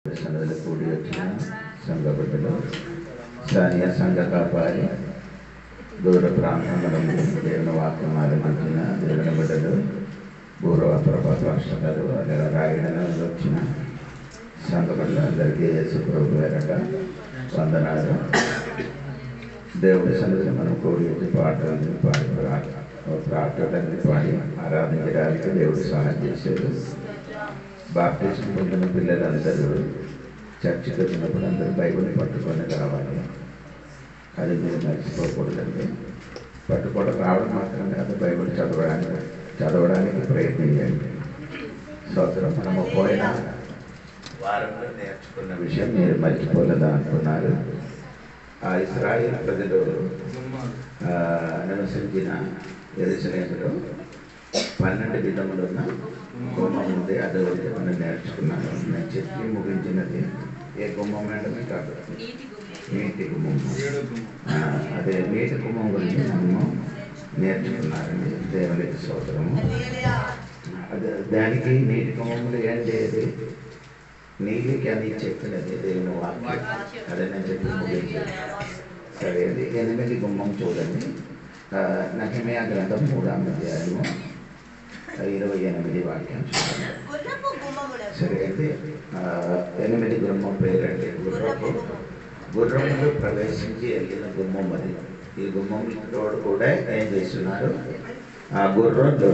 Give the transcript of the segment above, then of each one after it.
సన్నదిలో కూడి వచ్చిన సంఘ బిడ్డలు స్థానియ సంఘ కాపారి దూర ప్రాంతంలో దేవుని వాక్యం ఆలోచించిన దేవుని బిడ్డలు పూర్వ ప్రభావ రాష్ట్రాలు లేదా రాయడంలో వచ్చిన సంఘ బిడ్డలందరికీ యేసుప్రభు పేరట వందనాలు. దేవుడి సన్నిధిని మనం కూడి వచ్చి పాటలు పాడి ప్రార్థనలు పాడి ఆరాధించడానికి దేవుడు సహాయం చేశాడు. బాప్టిజం పొందిన పిల్లలందరూ చర్చికి వచ్చినప్పుడు అందరూ బైబిల్ని పట్టుకొని రావాలి. అది మీరు మర్చిపోకూడదండి. పట్టుకోవడం రావడం మాత్రం కాదు, బైబిల్ చదవడానికి ప్రయత్నించండి. స్తోత్రం. మనము పోయిన వారంలో నేర్చుకున్న విషయం మీరు మర్చిపోలేదా అనుకున్నారు. ఆ ఇశ్రాయేలు ప్రజలు నివసించిన యెరూషలేములో 12 విధములున్న గుమ్మం ఉంది. అది వరకు మనం నేర్చుకున్నాను. నేను చెప్పి ముగించినది ఏ గుమ్మం అంటే కాదు, నీటి గుమ్మం. అదే నీటి గుమ్మం గురించి మనము నేర్చుకున్నారండి. దేవునికి స్తోత్రము. అదే దానికి నీటి గుమ్మంలో ఏం చేయదు, నీళ్ళకి అని చెప్పినది దేవుని వాక్యం. అదే నేను చెప్పి ముగించాను. సరే, అది 8 గుమ్మం చూడండి. నెహెమ్యా గ్రంథం 3వ అధ్యాయము 28 వాక్యం చూడండి. సరే, అయితే 8 గుమ్మం పేరండి. గుర్రములు ప్రవేశించి వెళ్ళిన గుమ్మం అది. ఈ గుమ్మంలో కూడా ఏం చేస్తున్నారు, ఆ గుర్రంలో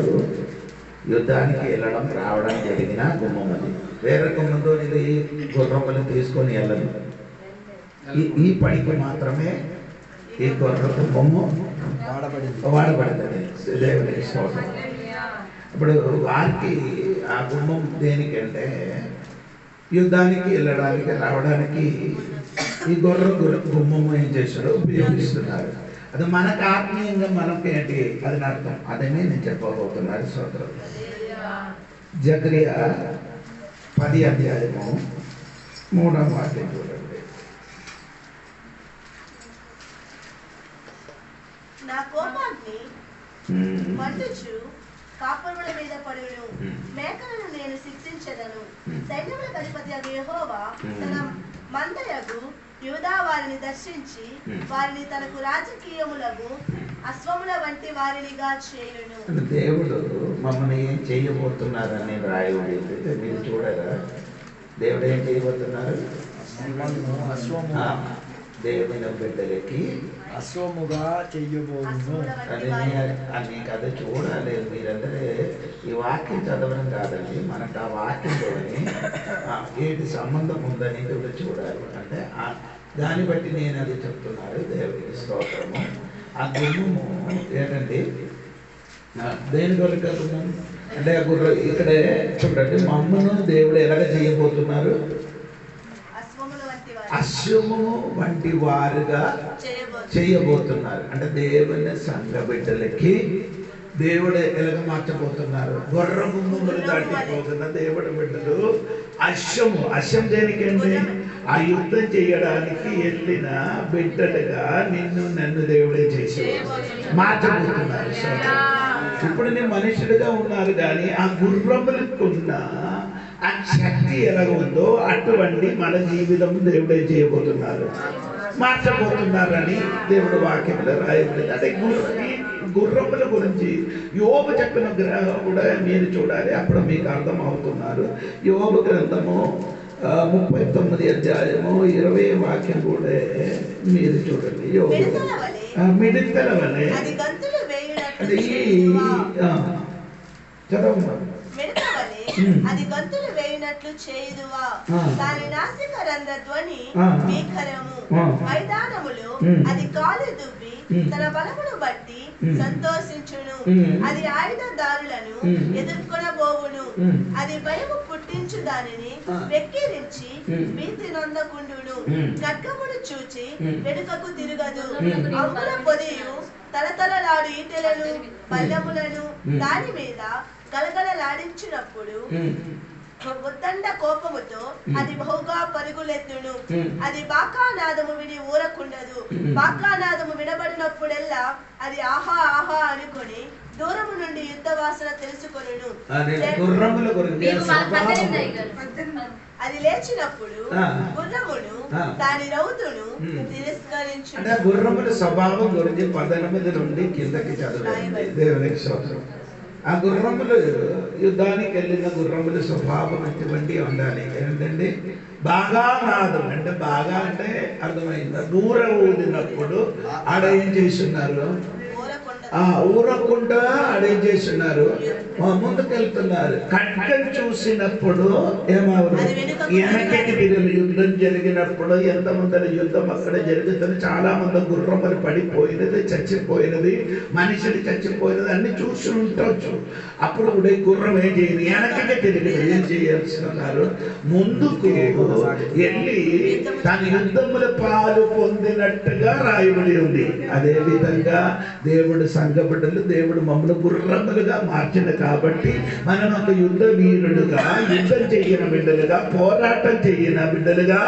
యుద్ధానికి వెళ్ళడం రావడం జరిగిన గుమ్మం అది. వేరే గుమ్మంతో ఈ గుర్రములు తీసుకొని వెళ్ళదు. ఈ పనికి మాత్రమే ఈ గుర్ర గుమ్మము వాడబడుతుంది. దేవునికి స్తోత్రం. ఇప్పుడు వారికి ఆ గుమ్మం దేనికంటే యుద్ధానికి వెళ్ళడానికి రావడానికి ఈ గుమ్మం ఏం చేశాడో ఉపయోగిస్తున్నారు. అది మనకు ఆత్మీయంగా మనకు ఏంటి అది అర్థం. అదేనే నేను చెప్పబోతున్నారు. స్తోత్రం. జకరియా 10వ అధ్యాయము 3వ వాక్యం చూడండి. నా కోపాగ్ని మండుచు కాపురుల మీద పడును, మేకలను నేను శిక్షించెదను. సైన్యములకు అధిపతి యెహోవా తన మందయగు యూదా వారిని దర్శించి వారిని తనకు రాజకీయములకు అశ్వముల వంటి వారినిగా చేయును. దేవుడు మమ్మల్ని ఏం చేయబోతున్నారని రాయబడి మీరు చూడగా, దేవుడు ఏం చేయబోతున్నారు, దేవుని బిడ్డలకి అశ్వముగా చెయ్యబోను అని కథ చూడాలి. మీరందరూ ఈ వాక్యం చదవడం కాదండి, మనకు ఆ వాక్యంలోని ఏంటి సంబంధం ఉందని కూడా చూడాలి. అంటే దాన్ని బట్టి నేను అది చెప్తున్నారు. దేవుడికి స్తోత్రము. ఆ గుమ్మము ఏంటండి, దేని కొరకు గుమ్మం అంటే ఆ గుర్ర ఇక్కడే చూడండి. మమ్మను దేవుడు ఎలాగ చేయబోతున్నారు, అశ్వము వంటి వారుగా చేయబోతున్నారు. అంటే దేవుని సంఘ బిడ్డలకి దేవుడు ఎలాగ మార్చబోతున్నారు. గుర్ర గుమ్మములు దాటిపోతున్న దేవుడి బిడ్డలు అశ్వం దేనికండి, ఆ యుద్ధం చేయడానికి వెళ్ళిన బిడ్డలుగా నన్ను దేవుడే చేసి మార్చబోతున్నారు. ఇప్పుడు నేను మనుషులుగా ఉన్నారు కానీ ఆ గుర్రములకున్న ఆ శక్తి ఎలాగ ఉందో అటువంటి మన జీవితం దేవుడే చేయబోతున్నారు, మార్చబోతున్నారని దేవుడు వాక్యంలో రాయబడింది. అంటే గుర్రముల గురించి యోబు చెప్పిన కూడా మీరు చూడాలి, అప్పుడు మీకు అర్థం అవుతున్నారు. యోబు గ్రంథము 39వ అధ్యాయము 20వ వాక్యం కూడా మీరు చూడండి. యోబు మిడతల వలె అది చదవమా, అది గంతులు వేయునట్లు చేయుదువా, దాని నాసిక రంధ్ర ధ్వని భీకరము. మైదానములో అది కాలు దువ్వి తన బలమును బట్టి సంతోషించును. అది ఆయుధదారులను ఎదుర్కొనబోవును. అది భయము పుట్టించు దానిని వెక్కిరించి భీతి నొందకుండును. ఖడ్గమును చూచి వెనుకకు తిరగదు. అంబుల పొదియు తలతలలాడు ఈటెలను పల్లెములను దాని మీద గలగలలాడించినప్పుడు ఉద్దండ కోపముతో అది బహుగా పరుగులెత్తును. అది బాకానాదము విని ఊరకుండదు. బాకానాదము వినబడినప్పుడెల్లా అది ఆహా ఆహా అనుకొని దూరము నుండి యుద్ధ వాసన తెలుసుకొనును. అది లేచినప్పుడు గుర్రమును దాని రౌతును తిరస్కరించు. అంటే గుర్రముల స్వభావం గురించి 18 నుండి కిందకి చదవండి. దేవునికి స్తోత్రం. ఆ గుర్రములు యుద్ధానికి వెళ్ళిన గుర్రముల స్వభావం ఎటువంటి ఉండాలి ఏంటంటే బాగా నాదం అంటే బాగా అంటే అర్థమైందా దూర ఊదినప్పుడు ఆడ ఏం చేస్తున్నారు ఊరకుండా ఆడేం చేస్తున్నారు ముందుకెళ్తున్నారు. ఖడ్గం చూసినప్పుడు ఏమవును వెనకకి తిరిగి యుద్ధం జరిగినప్పుడు ఎంతమంది యుద్ధం అక్కడ జరుగుతుంది. చాలా మంది గుర్రములు పడిపోయినది చచ్చిపోయినది మనిషిని చచ్చిపోయినది అన్ని చూసి ఉండొచ్చు. అప్పుడు కూడా గుర్రం ఏం చేయదు వెనకకి తిరిగి ఏం చేయాల్సిన్నారు ముందుకు వెళ్ళి తన యుద్ధముల పాలు పొందినట్టుగా రాయబడి ఉంది. అదే విధంగా దేవుడు సంఘ బిడ్డలు దేవుడు మమ్మల్ని గుర్రములుగా మార్చిన కాబట్టి మనం ఒక యుద్ధ వీరుడుగా యుద్ధం చెయ్యిన బిడ్డలుగా పోరాటం చెయ్యిన బిడ్డలుగా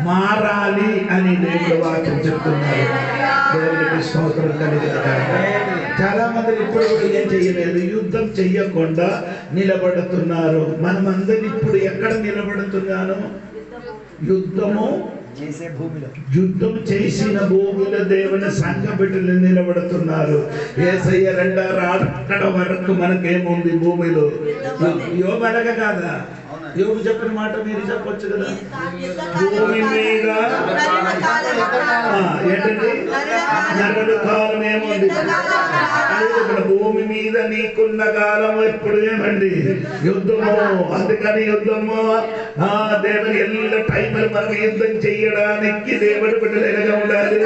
మారాలి అని దేవుడు వాక్యం చెప్తున్నారు. దేవుడికి స్తోత్రం కలిగిన చాలా మంది ఇప్పుడు ఏం చెయ్యలేదు యుద్ధం చెయ్యకుండా నిలబడుతున్నారు. మనమందరం ఇప్పుడు ఎక్కడ నిలబడుతున్నాను యుద్ధం చేసిన భూమిలో దేవుని సంఘ బిడ్డలు నిలబడుతున్నారు. యేసయ్య రెండారు అక్కడ వరకు మనకేముంది భూమిలో యోబు అనగ కాదా యోబు చెప్పిన మాట మీరు చెప్పొచ్చు కదా భూమి మీద ఏంటండి నరుడు కాలం ఏముంది ఇక్కడ భూమి మీద నీకున్న కాలం ఎప్పుడు ఏమండి యుద్ధము. అందుకని యుద్ధము దేవుని ఎల్ల టైంలో మనం యుద్ధం చెయ్యడానికి దేవుడి బిడ్డలు ఎలాగా ఉండాలి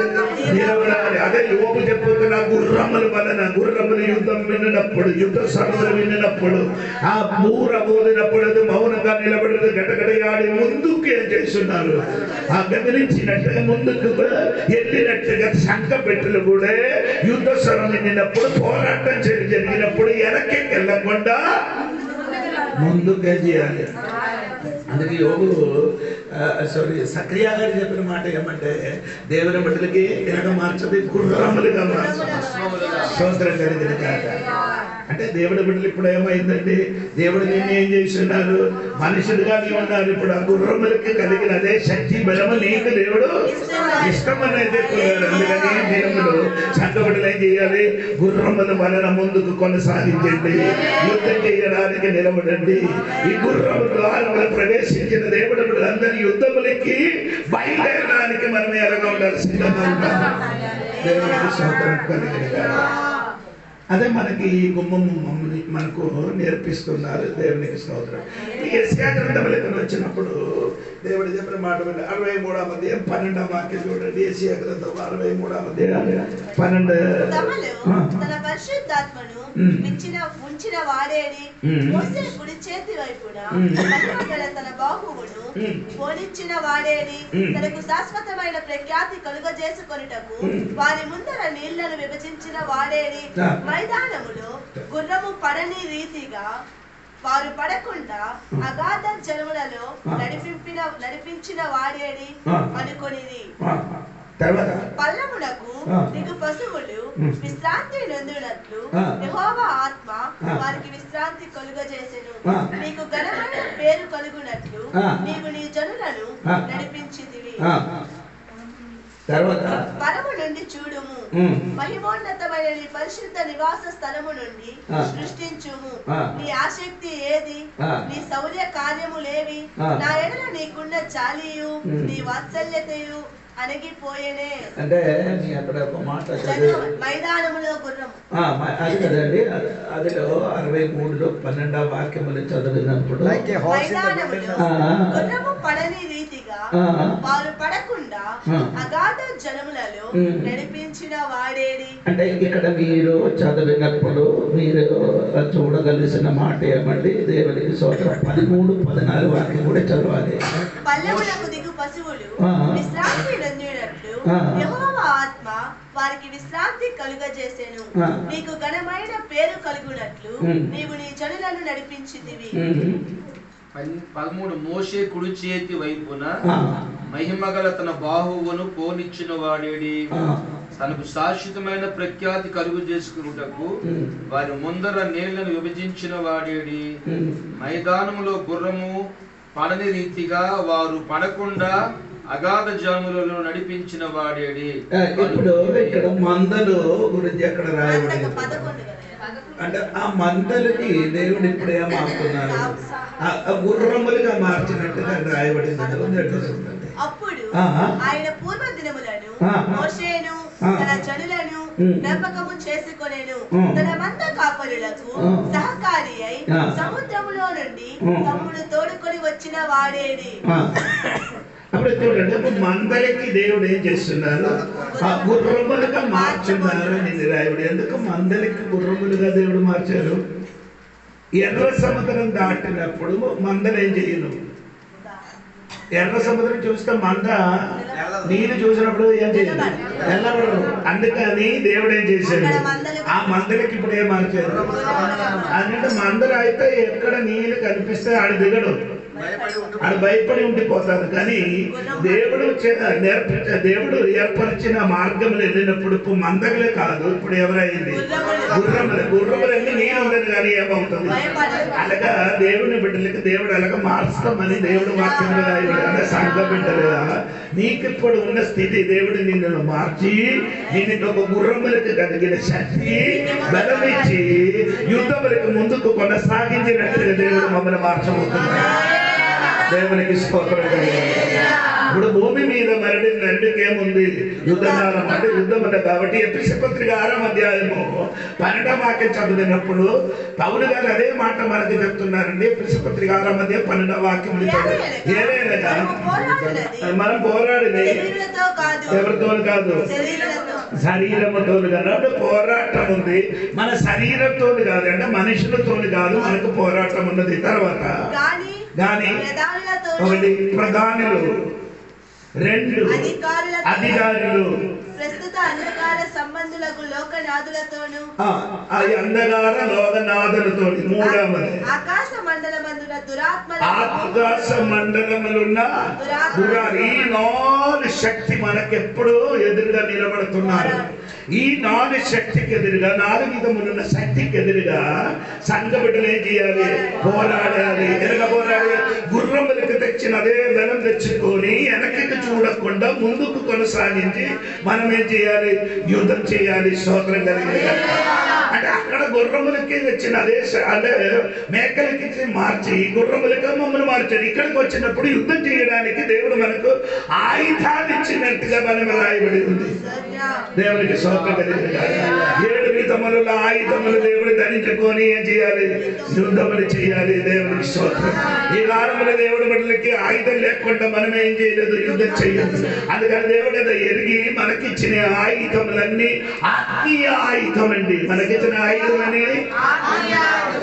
నిలబడాలి. అదే యోబు చెప్పుతున్న గుర్రముల వలన గుర్రముల యుద్ధం విన్నప్పుడు యుద్ధ సభలు విన్నప్పుడు ఆ బూర ఊదినప్పుడు మౌనంగా నిలబడి గటగడయాడి ముందుకు ఏం చేస్తున్నారు ఆ గమనించినట్టుగా ముందుకు వెళ్ళినట్టుగా సంఘ బిడ్డలు కూడా యుద్ధ స్వరం విన్నప్పుడు పోరాటం జరిగినప్పుడు వెనక్కి వెళ్ళకుండా ముందుకే చేయాలి. అందుకే యోగు సక్రియా గారు చెప్పిన మాట ఏమంటే దేవుని బిడ్డలకి వెనక మార్చది గుర్రములుగా స్తోత్రం కలిగిన కాక. అంటే దేవుడి బిడ్డలు ఇప్పుడు ఏమైందండి దేవుడు నిన్ను ఏం చేస్తున్నారు మనుషులుగా నీ ఉన్నారు. ఇప్పుడు ఆ గుర్రములకి కలిగిన అదే శక్తి బలము నీకు దేవుడు ఇష్టం అనేది చెప్పారు. అందుకని దేవుడు సంఘ బిడ్డలు ఏం చేయాలి గుర్రముల వలన ముందుకు కొనసాగించండి యుద్ధం చేయడానికి నిలబడండి. ఈ గుర్రము ద్వారా ప్రవేశించిన దేవుడు బిడ్డలందరి యుద్ధములకి బయలుదేరడానికి మనం ఎలాగా ఉండాలి సిద్ధంగా ఉంటాం. దేవుడికి స్తోత్రం కలిగిన అదే మనకి ఈ గుమ్మం మనకు నేర్పిస్తున్నారు. దేవునికి స్తోత్రం. యెషయా గ్రంథంలోకి వచ్చినప్పుడు దేవుడు చెప్పిన మాట 63వ అధ్యాయం 12వ వాక్యం చూడండి. యెషయా గ్రంథం 63వ అధ్యాయం 12 తన పరిశుద్ధాత్మను ఉంచిన వాడేడి మోసే కుడి చేతి వైపున మహిమగల తన బాహువును పోనిచ్చిన వాడేడి తనకు శాశ్వతమైన ప్రఖ్యాతి కలుగజేసుకొనుటకు వారి ముందర నీళ్లను విభజించిన వాడేడి మైదానములో గుర్రము పడని రీతిగా వారు పడకుండా అగాధ జలములలో నడిపించిన వాడేడి అనుకొనిది. పల్లమునకు దిగు పశువులు విశ్రాంతి నొందునట్లు యెహోవా ఆత్మ వారికి విశ్రాంతి కలుగజేసెను. నీకు ఘనమైన పేరు కలుగునట్లు నీవు నీ జనులను నడిపించితివి. పరము నుండి చూడుము మహిమోన్నతమైన నీ పరిశుద్ధ నివాస స్థలము నుండి సృష్టించుము. నీ ఆసక్తి ఏది నీ శౌర్య కార్యములేవి నా ఎడల నీకున్న జాలియు నీ వాత్సల్యతయు అణగిపోయేనే. అంటే అక్కడ ఒక మాట మైదానములో గుర్రం అది కదండి. అదిలో 63లో 12వ వాక్యములు చదివినప్పుడు గుర్రము పడని రీతిగా వారు పడకుండా అగాధ జలములలో నడిపించిన వాడేడి. అంటే ఇక్కడ మీరు చదివినప్పుడు మీరు చూడగలిసిన మాట ఏమండి దేవునికి స్తోత్రం 13, 14 వాక్యం కూడా చదవాలి. పల్లెములకు దిగు పశువులు విశ్రాంతి నొందినట్లు యెహోవా ఆత్మ వారికి విశ్రాంతి కలుగజేసెను. నీకు ఘనమైన పేరు కలుగునట్లు నీవు నీ జనులను నడిపించితివి. 13 మోషే కుడి చేతి వైపున మహిమగల తన బాహువును పోనిచ్చిన వాడేడి తనకు శాశ్వతమైన ప్రఖ్యాతి కలుగు చేసుకున్నటకు వారి ముందర నీళ్లను విభజించిన వాడేడి మైదానములో గుర్రము పడని రీతిగా వారు పడకుండా అగాధ జాములలో నడిపించిన వాడేడి. ఇప్పుడు ఇక్కడ మందలు గురించి ఎక్కడ రాయబడింది అంటే ఆ మందలకి దేవుడు ఇప్పుడు ఏమాడుతున్నారు గుర్రములుగా మార్చినట్టుగా రాయబడింది. అప్పుడు ఆయన పూర్వ దినములను మోషేను తన జనులను జ్ఞాపకము చేసుకొనెను. తన మంద కాపరులకు సహకారి అయి సముద్రములో నుండి తమ్ముడు తోడుకొని వచ్చిన వాడేడి. అప్పుడు చూడండి, మందలకి దేవుడు ఏం చేస్తున్నారు? ఆ గుర్రములుగా మార్చున్నారు అని రాయబడి. ఎందుకు మందలకి గుర్రములుగా దేవుడు మార్చారు? ఎర్ర సముద్రం దాటినప్పుడు మందలు ఏం చేయను? ఎర్ర సముద్రం చూస్తే మంద నీళ్ళు చూసినప్పుడు ఏం చేయదు? ఎల్లబడరు. అందుకని దేవుడు ఏం చేశాడు? ఆ మందలకి ఇప్పుడు ఏం మార్చారు? అంటే మందలు అయితే ఎక్కడ నీళ్ళు కనిపిస్తే ఆడ దిగడు, ఆడ భయపడి ఉండిపోతారు. కానీ దేవుడు ఏర్పరిచిన మార్గంలో వెళ్ళినప్పుడు మందగలే కాదు, ఇప్పుడు ఎవరైంది? గుర్రములన్నీ నీళ్ళు ఉండదు కానీ ఏమవుతుంది? అలాగా దేవుని బిడ్డలకి దేవుడు అలాగా మార్చుతామని దేవుడు వాక్యంలో రాయబడి సంఘ బిడ్డలుగా నీకు ఇప్పుడు ఉన్న స్థితి దేవుడు నిన్ను మార్చి నిన్ను ఒక గుర్రములకు కలిగిన శక్తి బలమిచ్చి యుద్ధములకు ముందుకు కొనసాగించినట్టుగా దేవుడు మమ్మల్ని మార్చబోతున్నాడు. దేవునికి స్తోత్రం. ఇప్పుడు భూమి మీద మరణికేముంది? యుద్ధకాలం అంటే యుద్ధం అంటే కాబట్టి ఎఫెసీ పత్రిక 6వ అధ్యాయము 12వ వాక్యం చదివినప్పుడు పౌలు గారు అదే మాట మనకి చెప్తున్నారండి. ఎఫెసీ పత్రిక 6వ అధ్యాయం 12వ వాక్యం ఏదైనా మనం పోరాడేది ఎవరితో కాదు, శరీరముతో కాదు. పోరాటం ఉంది, మన శరీరంతో కాదు, అంటే మనుషులతో కాదు, మనకు పోరాటం ఉన్నది. తర్వాత కానీ ఒకటి ప్రధానులు, 2 అధికారులు, ప్రస్తుత అంధకార సంబంధులకు లోకనాథులతోను అంధకార లోకనాథులతో, 3వది ఆకాశ మండలమందున ఆకాశ మండలములున్న ఈ 4 శక్తి మనకెప్పుడు ఎదురుగా నిలబడుతున్నారు. ఈ 4 శక్తికి ఎదురుగా, 4 విధములున్న శక్తికి ఎదురుగా సంఘ బిడ్డలు ఏం చేయాలి? పోరాడాలి. ఎలాగ పోరాడాలి? గుర్రములకు తెచ్చిన అదే బలం తెచ్చుకొని వెనక్కి చూడకుండా ముందుకు కొనసాగించి మనం ఏం చేయాలి? యుద్ధం చేయాలి. స్తోత్రం కలిగి అంటే అక్కడ గుర్రములకి వచ్చిన అదే అంటే మేకలకి మార్చి గుర్రములకి మమ్మల్ని మార్చారు. ఇక్కడికి వచ్చినప్పుడు యుద్ధం చేయడానికి దేవుడు మనకు ఆయుధాలు ఇచ్చినట్టుగా మనం రాయబడి ఉంది. దేవునికి స్తోత్రం కలిగి 7 విధముల ఆయుధములు దేవుడు ధరించుకొని ఏం చేయాలి? యుద్ధములు చేయాలి. దేవునికి స్తోత్రం. ఈ వారముల దేవుడు బిడ్డలకి ఆయుధం లేకుండా మనం ఏం చేయలేదు, యుద్ధం చేయలేదు. అందుకని దేవుడు ఏదో ఎరిగి మనకిచ్చిన ఆయుధములన్నీ ఆత్మీయ ఆయుధం అండి. మనకిచ్చిన ఆయుధం అనేది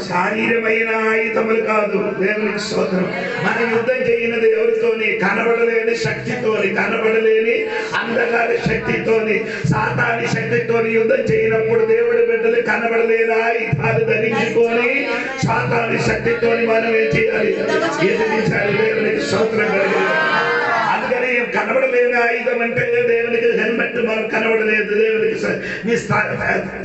శారీరమైన ఆయుధములు కాదు. దేవునికి స్తోత్రం. మనం యుద్ధం చేయనది ఎవరితోని? కనబడలేని శక్తితోని, కనబడలేని అంధకార శక్తితోని, సాతాని శక్తితోని యుద్ధం చేయనప్పుడు దేవుడి బిడ్డలు కనబడలేని ఆయుధాలు ధరించుకొని సాతాని శక్తితోని మనం ఏం చేయాలి? ఎదిరించాలి. దేవునికి స్తోత్రం కలిగి. అందుకని కనబడలేని ఆయుధం అంటే దేవునికి హెల్మెట్ మనం కనబడలేదు. దేవునికి నీ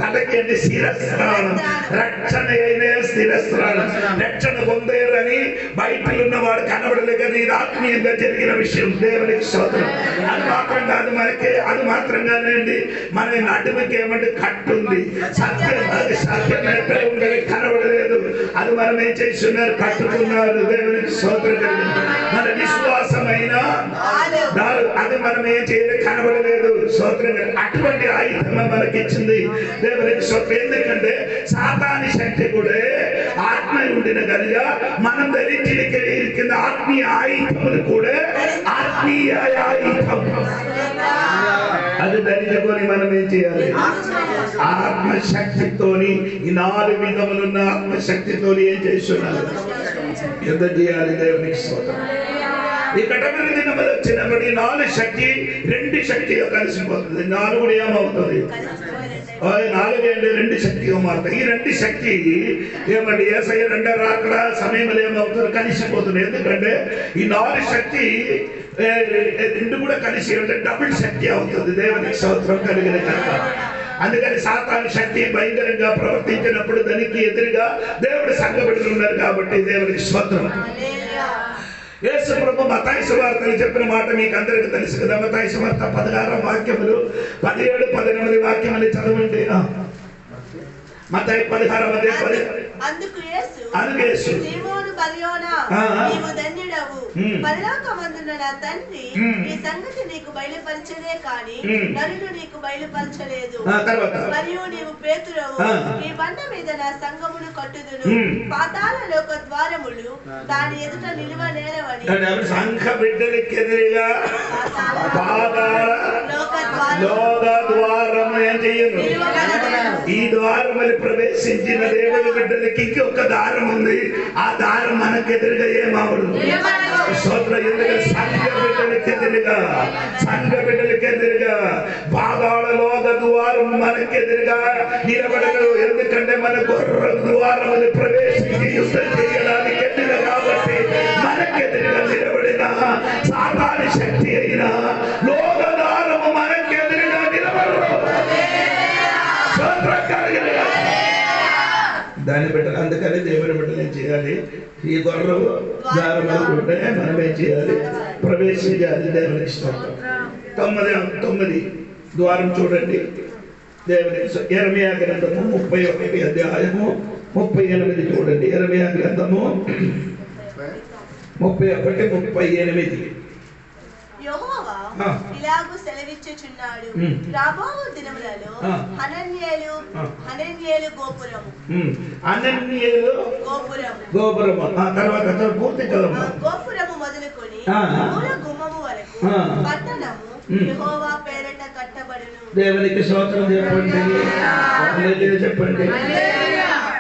తలకి అంటే శిరస్త్రాలు, రక్షణ అయిన శిరస్త్రాలు, రక్షణ పొందేరని బయటలు ఉన్నవాడు కనబడలేక నీ ఆత్మీయంగా జరిగిన విషయం. దేవునికి స్తోత్రం. అది మాత్రం కాదు, మనకి అది మాత్రంగానేండి మన నడుముకి ఏమంటే కట్టుంది. సత్యం కనబడలేదు, అది మనం ఏం చేస్తున్నారు? కట్టుకున్నారు. దేవునికి స్తోత్రం. మన విశ్వాసమైన అది మనం ఏం చేయలేదు, కనబడలేదు. స్తోత్రం. అటువంటి ఆయుధం మనకిచ్చింది దేవునికి స్తోత్రం. ఎందుకంటే సాతాని శక్తి కూడా ఆత్మ ఉండిన కనుక మనం ధరించిన కింద ఆత్మీయ ఆయుధములు కూడా ఆత్మీయ ఆయుధం అది ధరించుకొని మనం ఏం చేయాలి? ఆత్మశక్తితోని ఈ 4 విధములున్న ఆత్మశక్తితోని ఏం చేస్తున్నారు? యుద్ధం చేయాలి. దేవునికి స్తోత్రం. ఈ కటమరి దినములు వచ్చినప్పుడు 4 శక్తి 2 శక్తిగా కలిసిపోతుంది. 4 ఏమవుతుంది? నాలుగేళ్ళు రెండు శక్తిగా మారుతాయి. ఈ రెండు శక్తి ఏమండి యేసయ్య రెండో రాకడ సమయంలో ఏమవుతుంది కలిసిపోతుంది. ఎందుకంటే ఈ నాలుగు శక్తి రెండు కూడా కలిసి డబుల్ శక్తి అవుతుంది. దేవునికి స్తోత్రం కలిగిన కనుక అందుకని సాతాను శక్తి భయంకరంగా ప్రవర్తించినప్పుడు దానికి ఎదురుగా దేవుడు సంఘబిడ్డలు ఉన్నారు కాబట్టి దేవునికి స్తోత్రం. యేసు ప్రభు మత్తయి సువార్తలు చెప్పిన మాట మీకు అందరికీ తెలుసు కదా. మత్తయి సువార్త 16 వాక్యములు 17, 18 వాక్యములు చదవండి. మత్తయి 16 అందుకు యేసు సీమోను బర్యోనా నీవు ధన్యుడవు, పరలోకమందున్న నా తండ్రి ఈ సంగతి నీకు బయలుపరచదే కాని నన్ను నీకు బయలుపరచలేదు. మరియు నీవు పేతురవు, ఈ బండ మీద నా సంఘమును కట్టుదును, పాతాళ లోక ద్వారములు దాని ఎదుట నిలువ నేరవని. సంఘ బిడ్డలకి ఎదురుగా లోక ద్వారం ఏం చేయను. ఈ ద్వారములు ప్రవేశించిన దేవుని బిడ్డలకి ఇంకొక దారం ఉంది. ఆ దారం మనకు ఎదురుగా ఏమవుడు స్తోత్రం. ఎందుకంటే సంఘ బిడ్డలకి ఎదురుగా పాదాల లోక ద్వారం మనకు ఎదురుగా నిలబడదు. ఎందుకంటే మన గొర్రె ద్వారములు ప్రవేశించి యుద్ధం చేయడానికి ఎదురుగా కాబట్టి మనకు ఎదురుగా నిలబడిన సాతాను శక్తి అయిన లోక ద్వారము మనకు ఎదురుగా నిలబడదు. దాన్ని బిడ్డలు అందుకని దేవుని బిడ్డలు ఏం చేయాలి? ఈ గొర్రె ద్వారములుంటే మనం ఏం చేయాలి? ప్రవేశించాలి. దేవునికి స్తోత్రం. 9 ద్వారం చూడండి. దేవుని యెర్మయా గ్రంథము 31 అధ్యాయము 38 చూడండి. యెర్మయా గ్రంథము 31, 38. యెహోవా ఇలాగు సెలవిచ్చుచున్నాడు, రాబోవు దినములలో హనన్యేలు గోపురము తర్వాత పూర్తి గోపురము మొదలుకొని మూల గుమ్మము వరకు పట్టణము యెహోవా పేరిట కట్టబడును. దేవునికి స్తోత్రం చెప్పండి.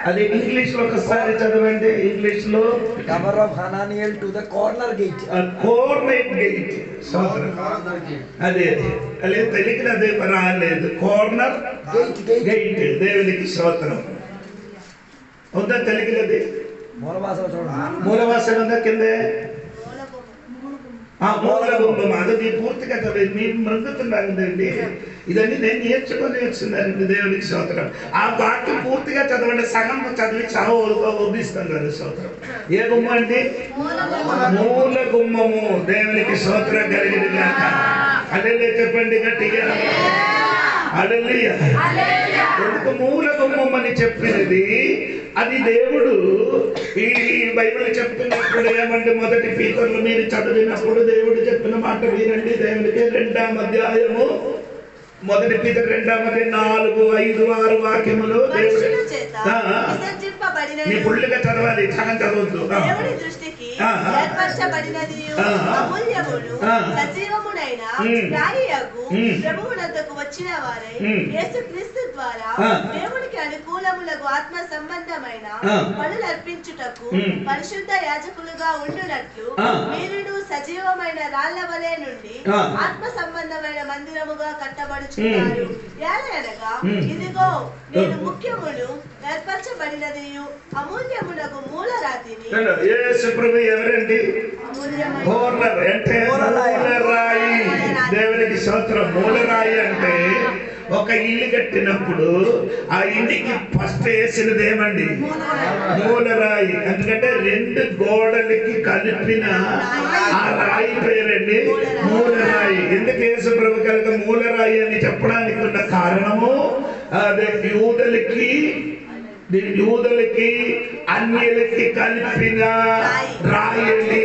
అది ఇంగ్లీష్ లో ఒకసారి చదవండి. ఇంగ్లీష్ లో cover of Hananiel to the corner gate. Corner gate. అదే అదే తెలుగులో అదే రాలేదు. Corner gate. దేవునికి స్తోత్రం. ఉందా తెలుగులోది? మూలవాసన ఉందా కిందే? మూల గుమ్మం. అది పూర్తిగా చదివి మీరు మృంగుతున్నారండి. ఇదన్నీ నేను నేర్చుకొని వచ్చిందండి. దేవునికి స్తోత్రం. ఆ వాక్యం పూర్తిగా చదవండి. సగం చదివి చదివిస్తాను. స్తోత్రం. ఏ గుమ్మం అండి? మూల గుమ్మము. దేవునికి స్తోత్రం కలిగింది కాక అదే చెప్పండి గట్టిగా. హల్లెలూయా. ఎందుకు మూల గుమ్మం అని చెప్పినది? అది దేవుడు ఈ బైబిల్ చెప్పినప్పుడు ఏమంటే మొదటి పీతర్లు మీరు చదివినప్పుడు దేవుడు చెప్పిన మాట వినండి. దేవునికి 2వ అధ్యాయము మొదటి పీతర్ 2వ అధ్యాయం 4, 5, 6 వాక్యములు నీ పుల్లిగా చదవాలి. సగం చదవద్దు. దేవుని దృష్టికి ఏర్పరచబడినది అమూల్యమును సజీవమునైన రాయియగు ప్రభువునొద్దకు వచ్చిన వారై యేసుక్రీస్తు ద్వారా దేవునికి అనుకూలములకు ఆత్మ సంబంధమైన పనులు అర్పించుటకు పరిశుద్ధ యాజకులుగా ఉండునట్లు మీరును సజీవమైన రాళ్ల వలె నుండి ఆత్మ సంబంధమైన మందిరముగా కట్టబడుచున్నారు. ఏలయనగా ఇదిగో నేను ముఖ్యమును ఏర్పరచబడినది అమూల్యమునకు మూల రాతిని. యేసు ప్రభు ఎవరండి? మూలరాయి. దేవునికి స్తోత్రం. మూలరాయి అంటే ఒక ఇల్లు కట్టినప్పుడు ఆ ఇంటికి ఫస్ట్ వేసినది ఏమండి? మూలరాయి. ఎందుకంటే 2 గోడలకి కలిపిన ఆ రాయి పేరండి మూలరాయి. ఎందుకు యేసు ప్రభు కనుక మూలరాయి అని చెప్పడానికి ఉన్న కారణము అదే యూదులకి అన్యులకి కలిపిన రాయి అండి.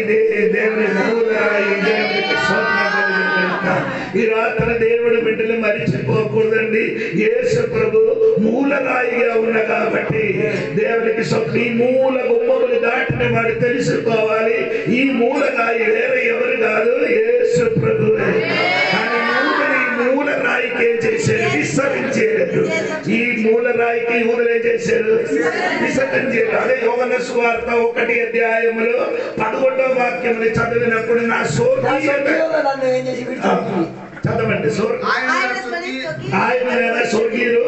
దేవుని మూలరాయి. దేవునికి స్తోత్రం. ఈ రాత్రి దేవుడి బిడ్డలు మరిచిపోకూడదండి. యేసు ప్రభు మూలరాయిగా ఉన్న కాబట్టి దేవునికి ఈ మూల గుమ్మములు దాటిన వాడు తెలుసుకోవాలి. ఈ మూలరాయి వేరే ఎవరు కాదు, యేసు ప్రభువే. కానీ మూల రాయికి ఏం చేశారు? విస్తరించేది. ఈ మూల రాయికి యూదులు ఏం చేశారు? విసర్జించారు. అదే యోహాను సువార్త 1వ అధ్యాయములో 11వ వాక్యములు చదివినప్పుడు నా సోదరుడు చదవండి. ఆయన స్వర్గీయులు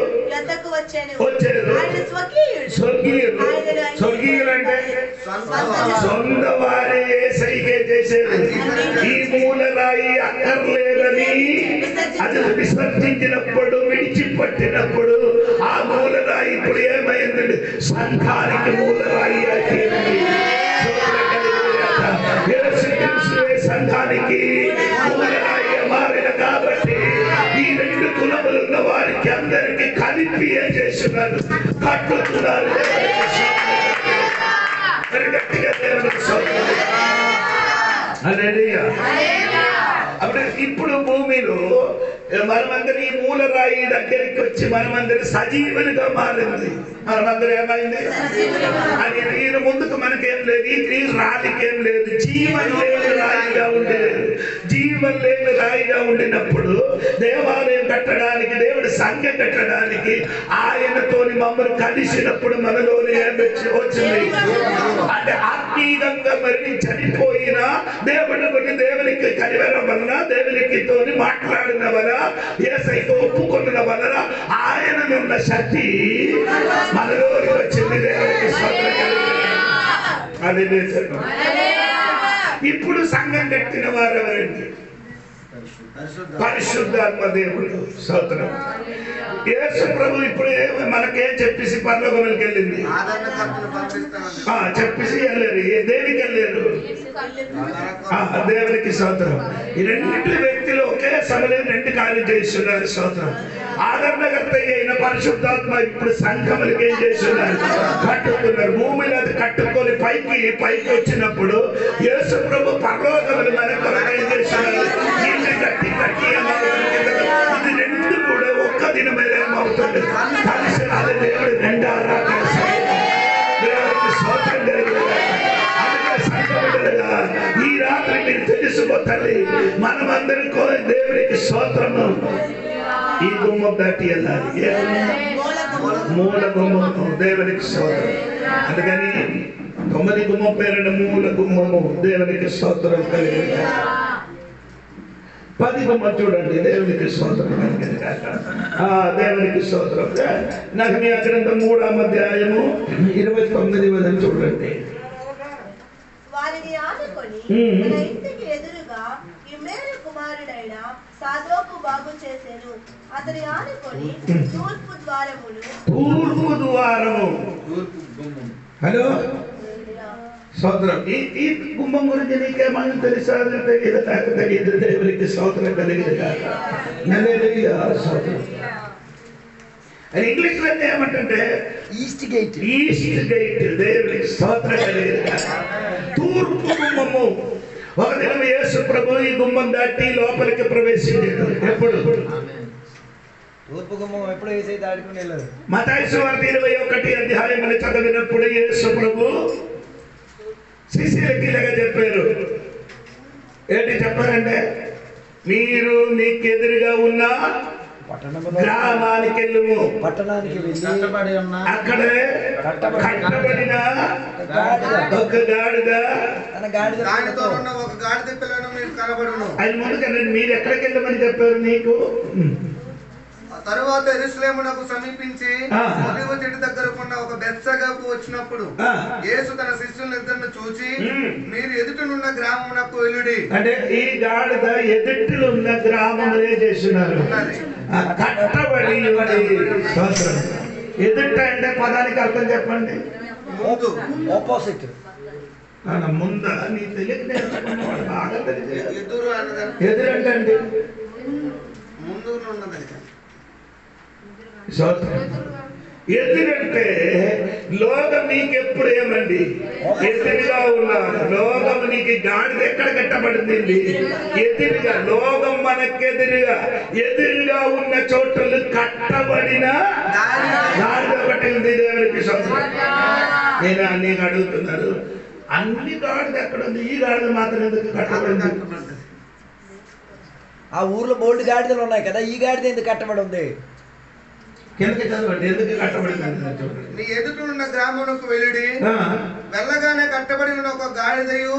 వచ్చారు. స్వర్గీయులు అంటే సొంత వారే యేసయ్యకే చేసేది. ఈ మూలరాయి అక్కర్లేదని అది విసర్జించినప్పుడు, విడిచిపట్టినప్పుడు ఆ మూలరాయి ఇప్పుడు ఏమైందండి? సంఘానికి మూలరాయి అయిపోయింది. సంఘానికి మూలరాయి మారిన కాబట్టి ఈ రెండు కులములున్న వారికి అందరికి కలిపి ఏం చేస్తున్నారు? కట్టుతున్నారు. అప్పుడు ఇప్పుడు భూమిలో మనమందరి ఈ మూలరాయి దగ్గరికి వచ్చి మనమందరి సజీవులుగా మారింది. మనమందరూ ఏమైంది? అది ఈయన ముందుకు మనకేం లేదు, ఈ రాతికేం లేదు, జీవన్ లేని రాయిగా ఉండేది. జీవన్ లేని రాయిగా ఉండినప్పుడు దేవాలయం కట్టడానికి, దేవుడి సంఖ్య కట్టడానికి ఆయనతోని మమ్మల్ని కలిసినప్పుడు మనలోని వచ్చింది. అంటే ఆత్మీయంగా మరి చనిపోయిన దేవుని కొన్ని దేవునికి కలివడం వలన, దేవునికి తోని మాట్లాడిన వలన, యేసయ్యకు ఒప్పుకున్న వలన ఆయననున్న శక్తి మనలోకి వచ్చింది. దేవునికి స్తోత్రం. ఇప్పుడు సంఘం కట్టిన వారు ఎవరండి? పరిశుద్ధాత్మ దేవుడు. స్తోత్రం. యేసు ప్రభు ఇప్పుడు మనకేం చెప్పేసి పరలోకములకు వెళ్ళింది? చెప్పేసి వెళ్ళారు. దేనికి వెళ్ళారు? దేవునికి స్తోత్రం. ఈ రెండు వ్యక్తులు ఒకే సమయంలో రెండు కార్యం చేస్తున్నారు. స్తోత్రం. ఆదరణకర్త అయిన పరిశుద్ధాత్మ ఇప్పుడు సంఘములకు ఏం చేస్తున్నారు? కట్టుకున్నారు. భూమిలో అది కట్టుకొని పైకి వచ్చినప్పుడు యేసు ప్రభు పరలోకములు మన కొరకు ఏం చేస్తున్నారు? కట్టి ఇది రెండు కూడా ఒక్క దినమే ఏమవుతుంది? కలిసి అది దేవుడు రెండు దేవుడికి స్తోత్రం కలిగినగా. ఈ రాత్రి మీరు తెలుసుకోవాలి, మనమందరం దేవుడికి స్తోత్రము. ఈ గుమ్మం దాటి వెళ్ళాలి. మూల గుమ్మము దేవునికి స్తోత్రం. అందుకని 9 గుమ్మం పేరున మూల గుమ్మము దేవునికి స్తోత్రం కలిగిన. 10 గుమ్మం చూడండి, దేవునికి స్తోత్రం కలిగిన. దేవునికి స్తోత్రం. నహెమీయా గ్రంథం 3వ అధ్యాయము 29వ చూడండి. వారిని ఆనుకొని మన ఇంటికి ఎదురుగా ఇమ్మేరు కుమారుడైన సాదోకు బాగు చేసెను. అతని ఆనుకొని తూర్పు ద్వారము. హలో స్తోత్రం. ఈ గుమ్మం గురించి నీకేమని తెలుసా? తెలియదు. దేవునికి స్తోత్రం కలిగింది కాక. స్తోత్రం. ఇంగ్లీష్ లో ఏమంటే ఈస్ట్ గేట్. దేవునికి స్తోత్రం కలిగింది కాక. తూర్పు గుమ్మము. ఒక దినం యేసు ప్రభు ఈ గుమ్మం దాటి లోపలికి ప్రవేశించాడు. ఎప్పుడు? తూర్పు గుమ్మం ఎప్పుడు యేసయ్య దాటుకుని వెళ్ళారు. మత్తయి సువార్త 21వ అధ్యాయమును చదివినప్పుడు యేసు ప్రభు శిష్యులకి ఇలాగా చెప్పారు. ఏంటి చెప్పారంటే, మీరు మీకు ఎదురుగా ఉన్న గ్రామానికి వెళ్ళుము. పట్టణానికి వెళ్ళి అక్కడే కట్టబడిన ఒక గాడిద, ఆయన ముందుకన్నా మీరు ఎక్కడికి వెళ్ళమని చెప్పారు నీకు? తరువాత యెరూషలేమునకు సమీపించి ఒలీవ చెట్టు దగ్గరకున్న ఒక బెత్సగాకు వచ్చినప్పుడు యేసు తన శిష్యులిద్దరిని చూచి, మీరు ఎదుటనున్న గ్రామమునకు వెళ్ళుడి. అంటే ఈ గాడిద ఎదుటిలో ఉన్న గ్రామంలో చేస్తున్నారు. కట్టబడి ఎదుట అంటే పదానికి అర్థం చెప్పండి. ముందు, ఆపోజిట్. ముందా నీ తెలియక బాగా ఎదురు ఎదురంటే ముందు ఉన్నది. ఎదురంటే లోకం నీకు ఎప్పుడు ఏమండి ఎదురుగా ఉన్నారు. లోకం నీకు గాడిద ఎక్కడ కట్టబడింది? ఎదురుగా. లోకం ఎదురుగా ఉన్న చోట్ల కట్టబడిన గాడిద ఒకటి ఉంది. దేవునికి స్తోత్రం. నేను నీకు అడుగుతున్నారు, అన్ని గాడిద ఎక్కడ ఉంది? ఈ గాడిద మాత్రం ఎందుకు కట్టబడింది? ఆ ఊర్లో బోల్డ్ గాడిదలు ఉన్నాయి కదా, ఈ గాడిద ఎందుకు కట్టబడి ఉంది? కిందకి చదవండి. ఎందుకు కట్టబడింది చూడండి. నీ ఎదుటనున్న గ్రామమునకు వెళ్ళుడి. వెళ్ళగానే కట్టబడి ఉన్న ఒక గాడిదయు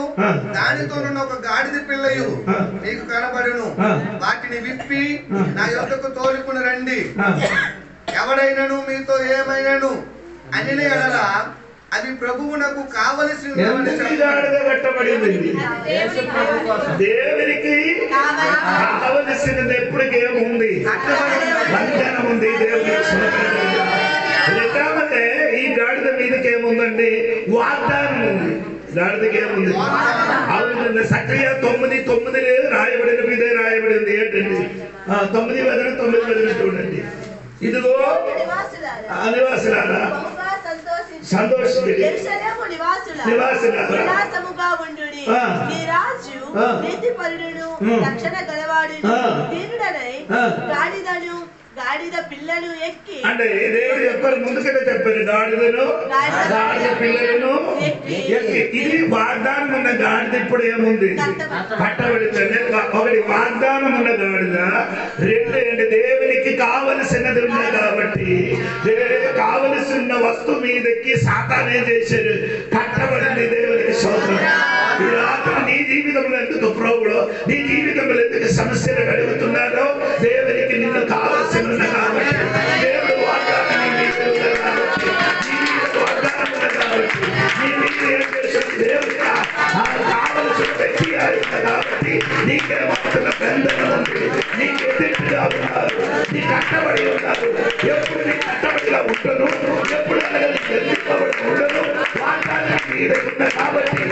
దానితోనున్న ఒక గాడిద పిల్లయు నీకు కనబడును. వాటిని విప్పి నా యొద్దకు తోలుకుని రండి. ఎవడైనను మీతో ఏమైనను అని ఎడల అది ప్రభువునకు కావలసిన కట్టబడింది. దేవునికి కావలసినది ఎప్పటికేముంది? వాగ్దానం ఉంది. దేవునికి ఈ గాడిద మీదకి ఏముందండి? వాగ్దానం ఉంది. గాడిదకి ఏముంది? అవును. సక్రియ 9:9 రాయబడిన మీదే రాయబడింది. ఏంటండి? 9:9 చూడండి. ఇదిగో నివాసులారా సంతోషించుడి, ఉల్లాసముగా ఉండుడి. నీ రాజు నీతిపరుడును రక్షణ గలవాడును దీనుడనై గాడిదను గాడిద పిల్లను ఎక్కి. అంటే దేవుడు చెప్పారు, ముందుకనే చెప్పారు. గాడిద పిల్లలను ఎక్కి. ఇది వాగ్దానం ఉన్న గాడిద ఇప్పుడు ఏముంది? కట్టబడిందండి. ఒకటి వాగ్దానం ఉన్న గాడిద, రెండు అంటే దేవునికి కావలసినది ఉన్నాయి కాబట్టి దేవునికి కావలసిన వస్తువు మీదకి సాతానే చేశారు. కట్టబడింది. దేవునికి స్తోత్రం. ఈ రాత్రి నీ జీవితంలో ఎందుకు ప్రభువు నీ జీవితంలో ఎందుకు సమస్యలు కలుగుతున్నారో దేవునికి నిన్ను కావలసిన కాబట్టి దేవుడు వాగ్దానం దేవుడికి కావలసిన వ్యక్తి కాబట్టి నీకేమవుతున్న బంధనం ఉంది. నీకు ఎదురుగా ఉన్నారు, నీ కట్టబడి ఉన్నారు. ఎప్పుడు నీ కట్టబడిగా ఉండను, ఎప్పుడు ఉండను. వాగ్దానం మీద ఉన్న కాబట్టి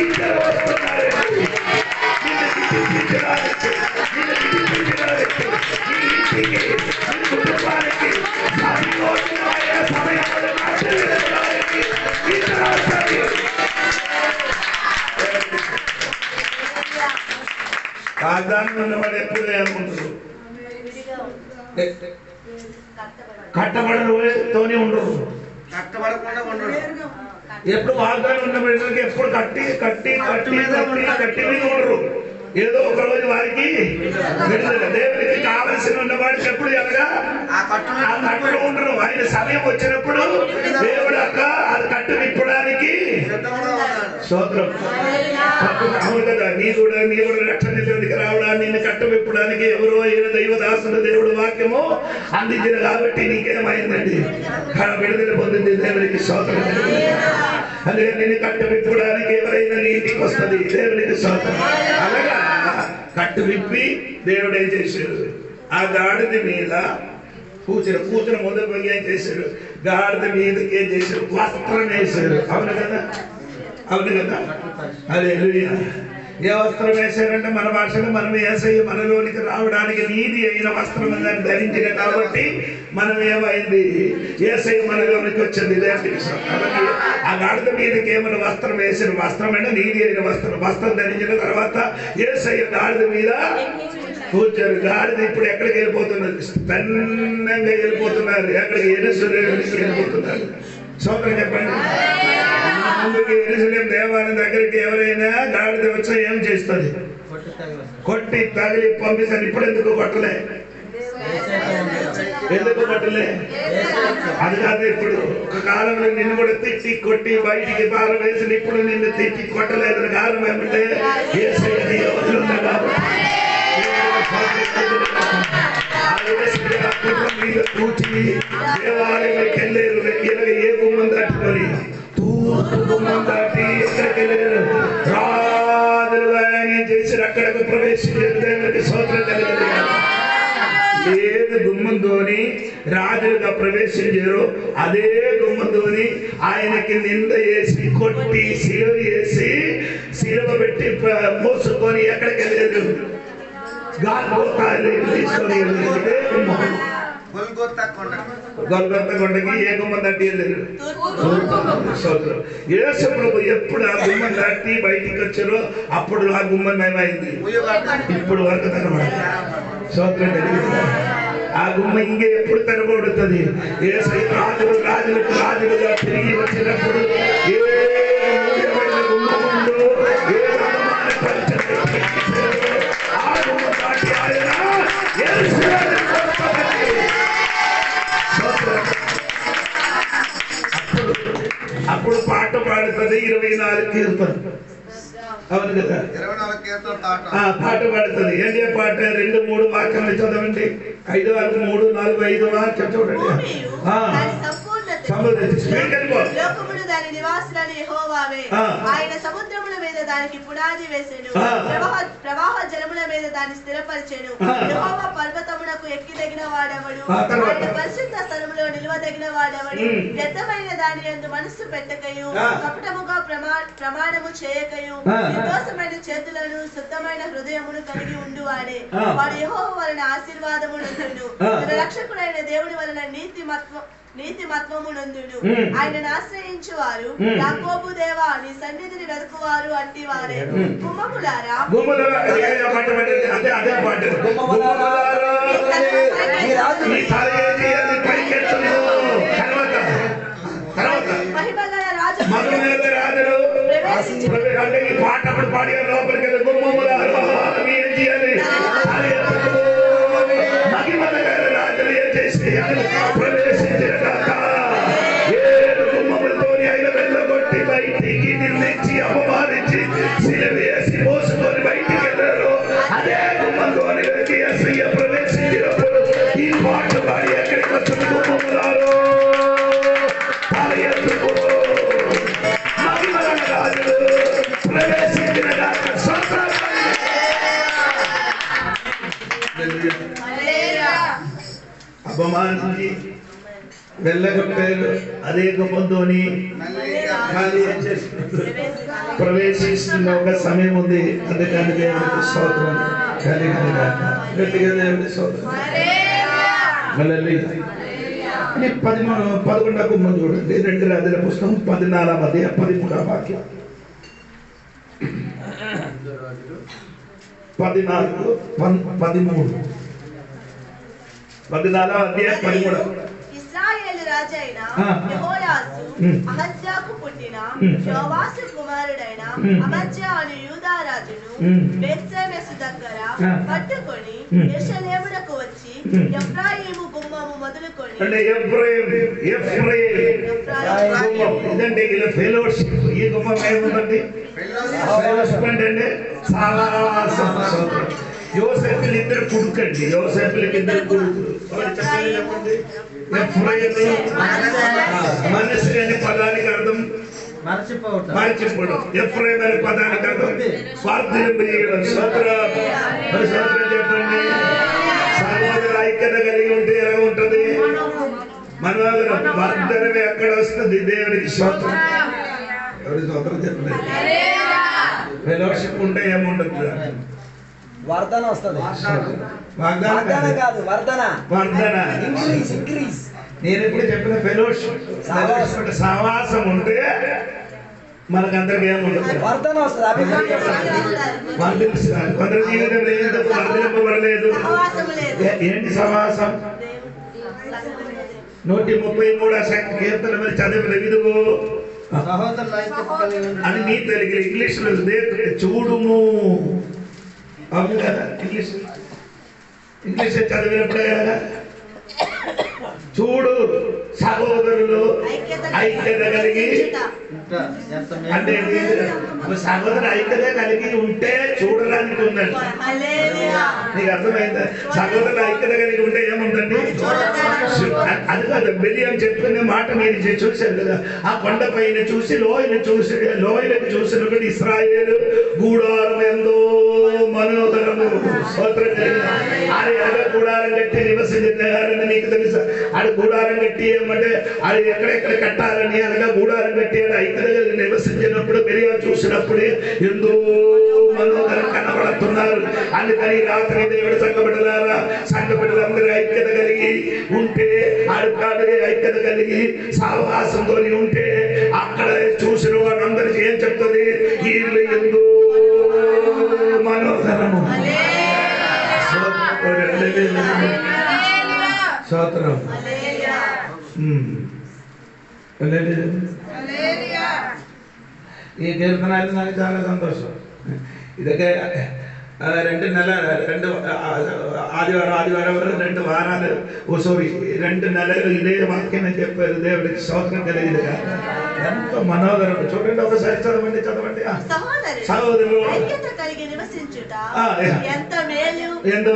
ఇద్దరు వస్తున్నారు. కుటుంబానికి వాగ్దానం ఉన్నవాడు ఎప్పుడు ఏముంటారు? కట్టబడతోనే ఉండరు. కట్టబడకుండా ఉండరు. ఎప్పుడు వాగ్దానం ఉన్న బిడ్డలకి ఎప్పుడు కట్టి కట్టి కట్టి కట్టి కట్టి మీద ఉండరు. ఏదో ఒక రోజు వారికి విడుదల. దేవునికి కావలసిన ఉన్న వాడికి ఎప్పుడు ఎలాగా ఆ కట్టులో ఉండరు. ఆయన సమయం వచ్చినప్పుడు దేవుడు అక్క అది కట్టు విప్పడానికి స్తోత్రం. అవును కదా. నీ కూడా రక్షణలోనికి రావడానికి, నిన్ను కట్టు విప్పడానికి ఎవరో అయిన దైవదాసుడు దేవుడు వాక్యము అందించిన కాబట్టి నీకేమైందండి? విడుదల పొందింది. దేవునికి స్తోత్రం. అదే నేను కట్టు విప్పడానికి ఎవరైనా నీ ఇంటికి వస్తుంది. దేవునికి స్తోత్రం. అలాగా కట్టు విప్పి దేవుడు ఏం చేశాడు? ఆ గాడిద మీద కూర్చుని మొదలు ఏం చేశాడు? గాడిద మీదకి ఏం చేశాడు? వస్త్రం వేశాడు. అవును కదా, అవును కదా. అదే ఏ వస్త్రం వేశారంటే మన భాషలో మనం యేసయ్య మనలోనికి రావడానికి నీతి అయిన వస్త్రం దాన్ని ధరించిన కాబట్టి మనం ఏమైంది? యేసయ్య మనలోనికి వచ్చింది. కాబట్టి ఆ గాడిద మీదకి ఏమైనా వస్త్రం వేసిన వస్త్రం అంటే నీతి అయిన వస్త్రం. వస్త్రం ధరించిన తర్వాత యేసయ్య గాడిద మీద కూర్చొని గాడిద ఇప్పుడు ఎక్కడికి వెళ్ళిపోతున్నారు? స్తన్నంగా వెళ్ళిపోతున్నారు. ఎక్కడికి? యెరూషలేముకి వెళ్ళిపోతున్నారు. స్తోత్రం చెప్పండి. ముందుకి యెరూషలేము దేవాలయం దగ్గరికి ఎవరైనా గాడిద వచ్చా ఏం చేస్తుంది? కొట్టి తగిలి పంపిస్తాను. ఇప్పుడు ఎందుకు కొట్టలే? ఎందుకు కొట్టలే? అది కాదు. ఇప్పుడు ఒక కాలంలో నిన్ను కూడా తిట్టి కొట్టి బయటికి పాలు వేసి ఇప్పుడు నిన్ను తిట్టి కొట్టలేదు. కారణం ఏమంటే యేసయ్య నీ వదిలింది కాబట్టి మీద కూర్చుని దేవాలయంలోకి వెళ్ళారు. ఏ గుమ్మం దాటుకొని తూర్పు గుమ్మం దాటి ఎక్కడికి వెళ్ళారు? రాజులుగా చేసి అక్కడికి ప్రవేశించారు. దేవునికి స్తోత్రం కలిగింది. ఏది గుమ్మంతోని రాజులుగా ప్రవేశించారు అదే గుమ్మంతోని ఆయనకి నింద వేసి కొట్టి శిలువ వేసి శిలువ పెట్టి మోసుకొని ఎక్కడికి వెళ్ళారు? తీసుకొని గొల్గొత్త కొండకి ఏ గుమ్మం దాటి వెళ్ళారు? యేసు ప్రభు ఎప్పుడు ఆ గుమ్మం దాటి బయటికి వచ్చారో అప్పుడు ఆ గుమ్మం ఏమైంది? ఇప్పుడు వరకు తెరబడాలి. స్తోత్రం. ఆ గుమ్మ ఇంకే ఎప్పుడు తెరబడుతుంది? యేసయ్య రాజులుగా తిరిగి వచ్చినప్పుడు ఏ గుమ్మం ఉందో, ఏ ఆ గుమ్మం దాటి ఆయన కీర్తన అవును కదా 24 కీర్తన పాట పాట పాడుతుంది. ఏంటి పాట? 2, 3 వాక్యాలు చదవండి. 5, 6, 3, 4, 5 వాక్యం చూడండి. లోకమును దాని నివాసులని యెహోవావే. ఆయన సముద్రముల మీద దానికి పునాది వేసెను, ప్రవాహ జలముల మీద దాన్ని స్థిరపరిచెను. యెహోవా పర్వతమునకు ఎక్కిదగిన వాడెవడు? ఆయన పరిశుద్ధ స్థలములో నిలువదగిన వాడెవడు? వ్యర్థమైన దాని యందు మనస్సు పెట్టకయు, కపటముగా ప్రమాణము చేయకయు, నిర్దోషమైన చేతులను శుద్ధమైన హృదయమును కలిగి ఉండువాడే. వాడు యెహోవా వలన ఆశీర్వాదమునందును, తన రక్షకుడైన దేవుని వలన నీతిమత్వమునందును. ఆయనను ఆశ్రయించువారు యాకోబు దేవా నీ సన్నిధిని వెతుకువారు అంటివారే. గుమ్మములారా మహిమగల రాజు పాటప్పుడు పాడి లోపలికి గుమ్మములారా ఏం చేయాలి? మహిమగల రాజులు ఏం చేసి ప్రవేశించిన వెళ్ళగొట్టి బయటికి నిర్మించి అపమానించి సిలవేసి మోసుకొని బయటికి వెళ్ళారు. అదే గుమ్మంలోకి అసహ్య ప్రవేశించినప్పుడు ఈ పాట పాడి ఎక్కడికి వచ్చిన గుమ్మములారో తల ఎత్తుకో మహిమగల రాజులు ప్రవేశించిన అపమానించి వెళ్ళగొట్టారు. అదే గుమ్మంతోని ప్రవేశిస్తున్న ఒక సమయం ఉంది. అందుకని దేవుడికి స్తోత్రం కలిగిన గట్టిగా దేవుడి స్తోత్రం. 11 గుమ్మం చూడండి. 2 రాజుల పుస్తకం 14వ అధ్యాయం 13వ వాక్యం. 14, 13. 14వ అధ్యాయం 13. ఇశ్రాయేలు రాజైన యెహోయాసు అహజ్యాకు పుట్టిన యోవాసు కుమారుడైన అమజ్యా అను యూదా రాజును బేత్షెమెషు దగ్గర పట్టుకొని యెరూషలేమునకు వచ్చి ఎఫ్రాయిము గుమ్మము మొదలుకొని అంటే ఇదంటే ఇలా ఫెలోషిప్. ఈ గుమ్మం ఏముందండి? ఫెలోషిప్ అంటే సహవాసం. యోసేపులు ఇద్దరు కొడుకండి. యోసేపులకి 2 కొడుకులు. మనసు అనే పదానికి అర్థం మర్చిపోవడం. ఎఫ్రాయిం అనే పదానికి అర్థం స్వార్థం చేయడం. స్తోత్రం చెప్పండి. సహోదర ఐక్యత కలిగి ఉంటే ఎలా ఉంటది? మనోదరం వర్ధనమే ఎక్కడ వస్తుంది? దేవుడికి స్తోత్రం. ఎవరి స్తోత్రం చెప్పండి. ఫెలోషిప్ ఉంటే ఏముండదు? వర్ధన వస్తుంది. వాగ్దానం కాదు, వర్ధన. ఇంక్రీజ్. నేను ఇప్పుడు చెప్పిన ఫెలోషిప్ సహవాసం ఉంటే మనకందరికి ఏముండదు? వర్ధన వస్తుంది. కొందరు జీవితంలో ఎందుకు వర్ధింపబడలేదు? ఏంటి సహవాసం? 133వ కీర్తన మీద చదివిన విధువు అని నీ తెలుగు ఇంగ్లీష్ లో చూడుము. అవును కదా? ఇంగ్లీష్ చదివినప్పుడే చూడు సహోదరులు ఐక్యత కలిగి అంటే సహోదరు ఐక్యత కలిగి ఉంటే చూడడానికి ఉందండి. నీకు అర్థమైందా? సహోదరులు ఐక్యత కలిగి ఉంటే ఏముందండి? అది కాదు, బిలియం చెప్తున్న మాట మీరు చూశారు కదా. ఆ కొండ పైన చూసి లోయలకు చూసినప్పుడు ఇశ్రాయేలు గూడారం ఎందో మనోదరము అది ఎలాగ గూడారం కట్టి నివసించారని నీకు తెలుసా? ఆడు గూడారం కట్టి ఏమంటే అది ఎక్కడెక్కడ కట్టాలని అలాగా గూడారం కట్టి ఐక్యత నివసించినప్పుడు బిలియం చూసినప్పుడే ఎంతో మనోదరం కనబడుతున్నారు. అందుకని రాత్రి దేవుడు సంఘబిడ్డలందరూ ఐక్యత కలిగి ఉంటే ఆడుకాడు ఐక్యత కలిగి సహవాసంతో ఉంటే అక్కడ చూసిన వారందరికీ ఏం చెప్తుంది? వీళ్ళు ఎంతో మనోదరము. స్తోత్రం. ఈ కీర్తనాలు నాకు చాలా సంతోషం. ఇదకే 2 ఆదివారం 2 వారాలు సారీ 2 నెలలు ఇదే వాక్యం చెప్పారు. దేవుడికి స్తోత్రం కలిగినగా ఎంతో మనోహరం. చూడండి ఒకసారి చదవండి. సహోదరులు ఐక్యత కలిగి నివసించుట ఎంతో మేలు ఎంతో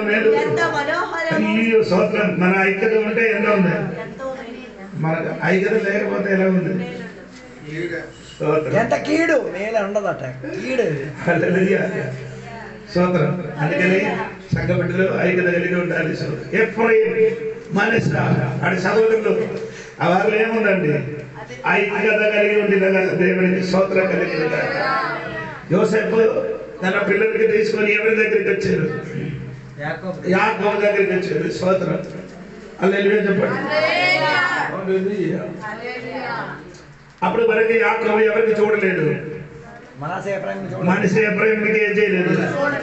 మనోహరం. అయ్యో స్తోత్రం. మన ఐక్యత ఉంటే ఎంతో ఉంది. మన ఐక్యత లేకపోతే ఎలా ఉంది? ఎంత కీడు మేలు ఉండదట, కీడు. హల్లెలూయా స్తోత్రం. అందుకని సంఘ బిడ్డలు ఐక్యత కలిగి ఉండాలి. ఎఫ్రాయిం మనస్స అడి సహోదరులు వారిలో ఏముందండి? ఐక్యత కలిగి ఉండినగా దేవునికి స్తోత్రం కలిగినగా. యోసేపు తన పిల్లలకి తీసుకొని ఎవరి దగ్గరికి వచ్చారు? యాకోబు దగ్గరికి వచ్చారు. స్తోత్రం. హల్లెలూయా చెప్పండి. అప్పుడు వరకు యాకోబు ఎవరికి చూడలేదు. మనసు ఎఫ్రాయిముకి ఏం చేయలేదు,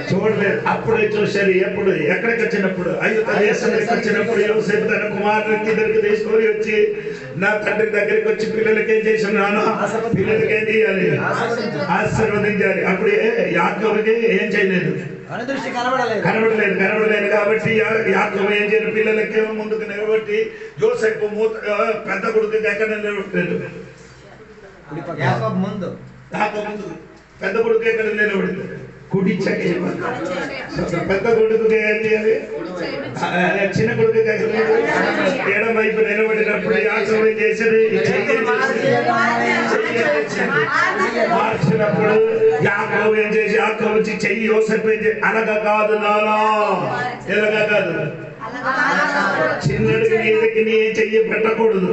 చూడలేదు. అప్పుడే చూశారు. ఎప్పుడు? ఎక్కడికి వచ్చినప్పుడు? ఐగుప్తు దేశానికి వచ్చినప్పుడు యోసేపు తన కుమారులకి దగ్గరికి తీసుకొని వచ్చి నా తండ్రి దగ్గరికి వచ్చి పిల్లలకి ఏం చేస్తున్నాను? పిల్లలకి ఏం చేయాలి? ఆశీర్వదించాలి. అప్పుడు యాకోబుకి ఏం చేయలేదు, కనబడలేదు. కాబట్టి యాకోబు ఏం చేయలేదు, పిల్లలకి ముందుకు నిలబట్టి యోసేపు పెద్ద కొడుకుకి ఎక్కడ నిలబెట్టాడు? యాకోబు ముందు పెద్ద కొడుకు ఎక్కడ నిలబడింది? కుడి చెయ్యి. పెద్ద కొడుకు ఏం చేయాలి? చిన్న కొడుకు ఎడం వైపు నిలబడినప్పుడు యాకోబు ఏం చేశాడు? మార్చినప్పుడు యాకోబు ఏం చేసి యాకోబు చెయ్యి యోసేపు ఏం చేసి అనగా కాదు నానా, ఎలాగా కాదు, చిన్నడికి మీదకి నీ చెయ్యి పెట్టకూడదు,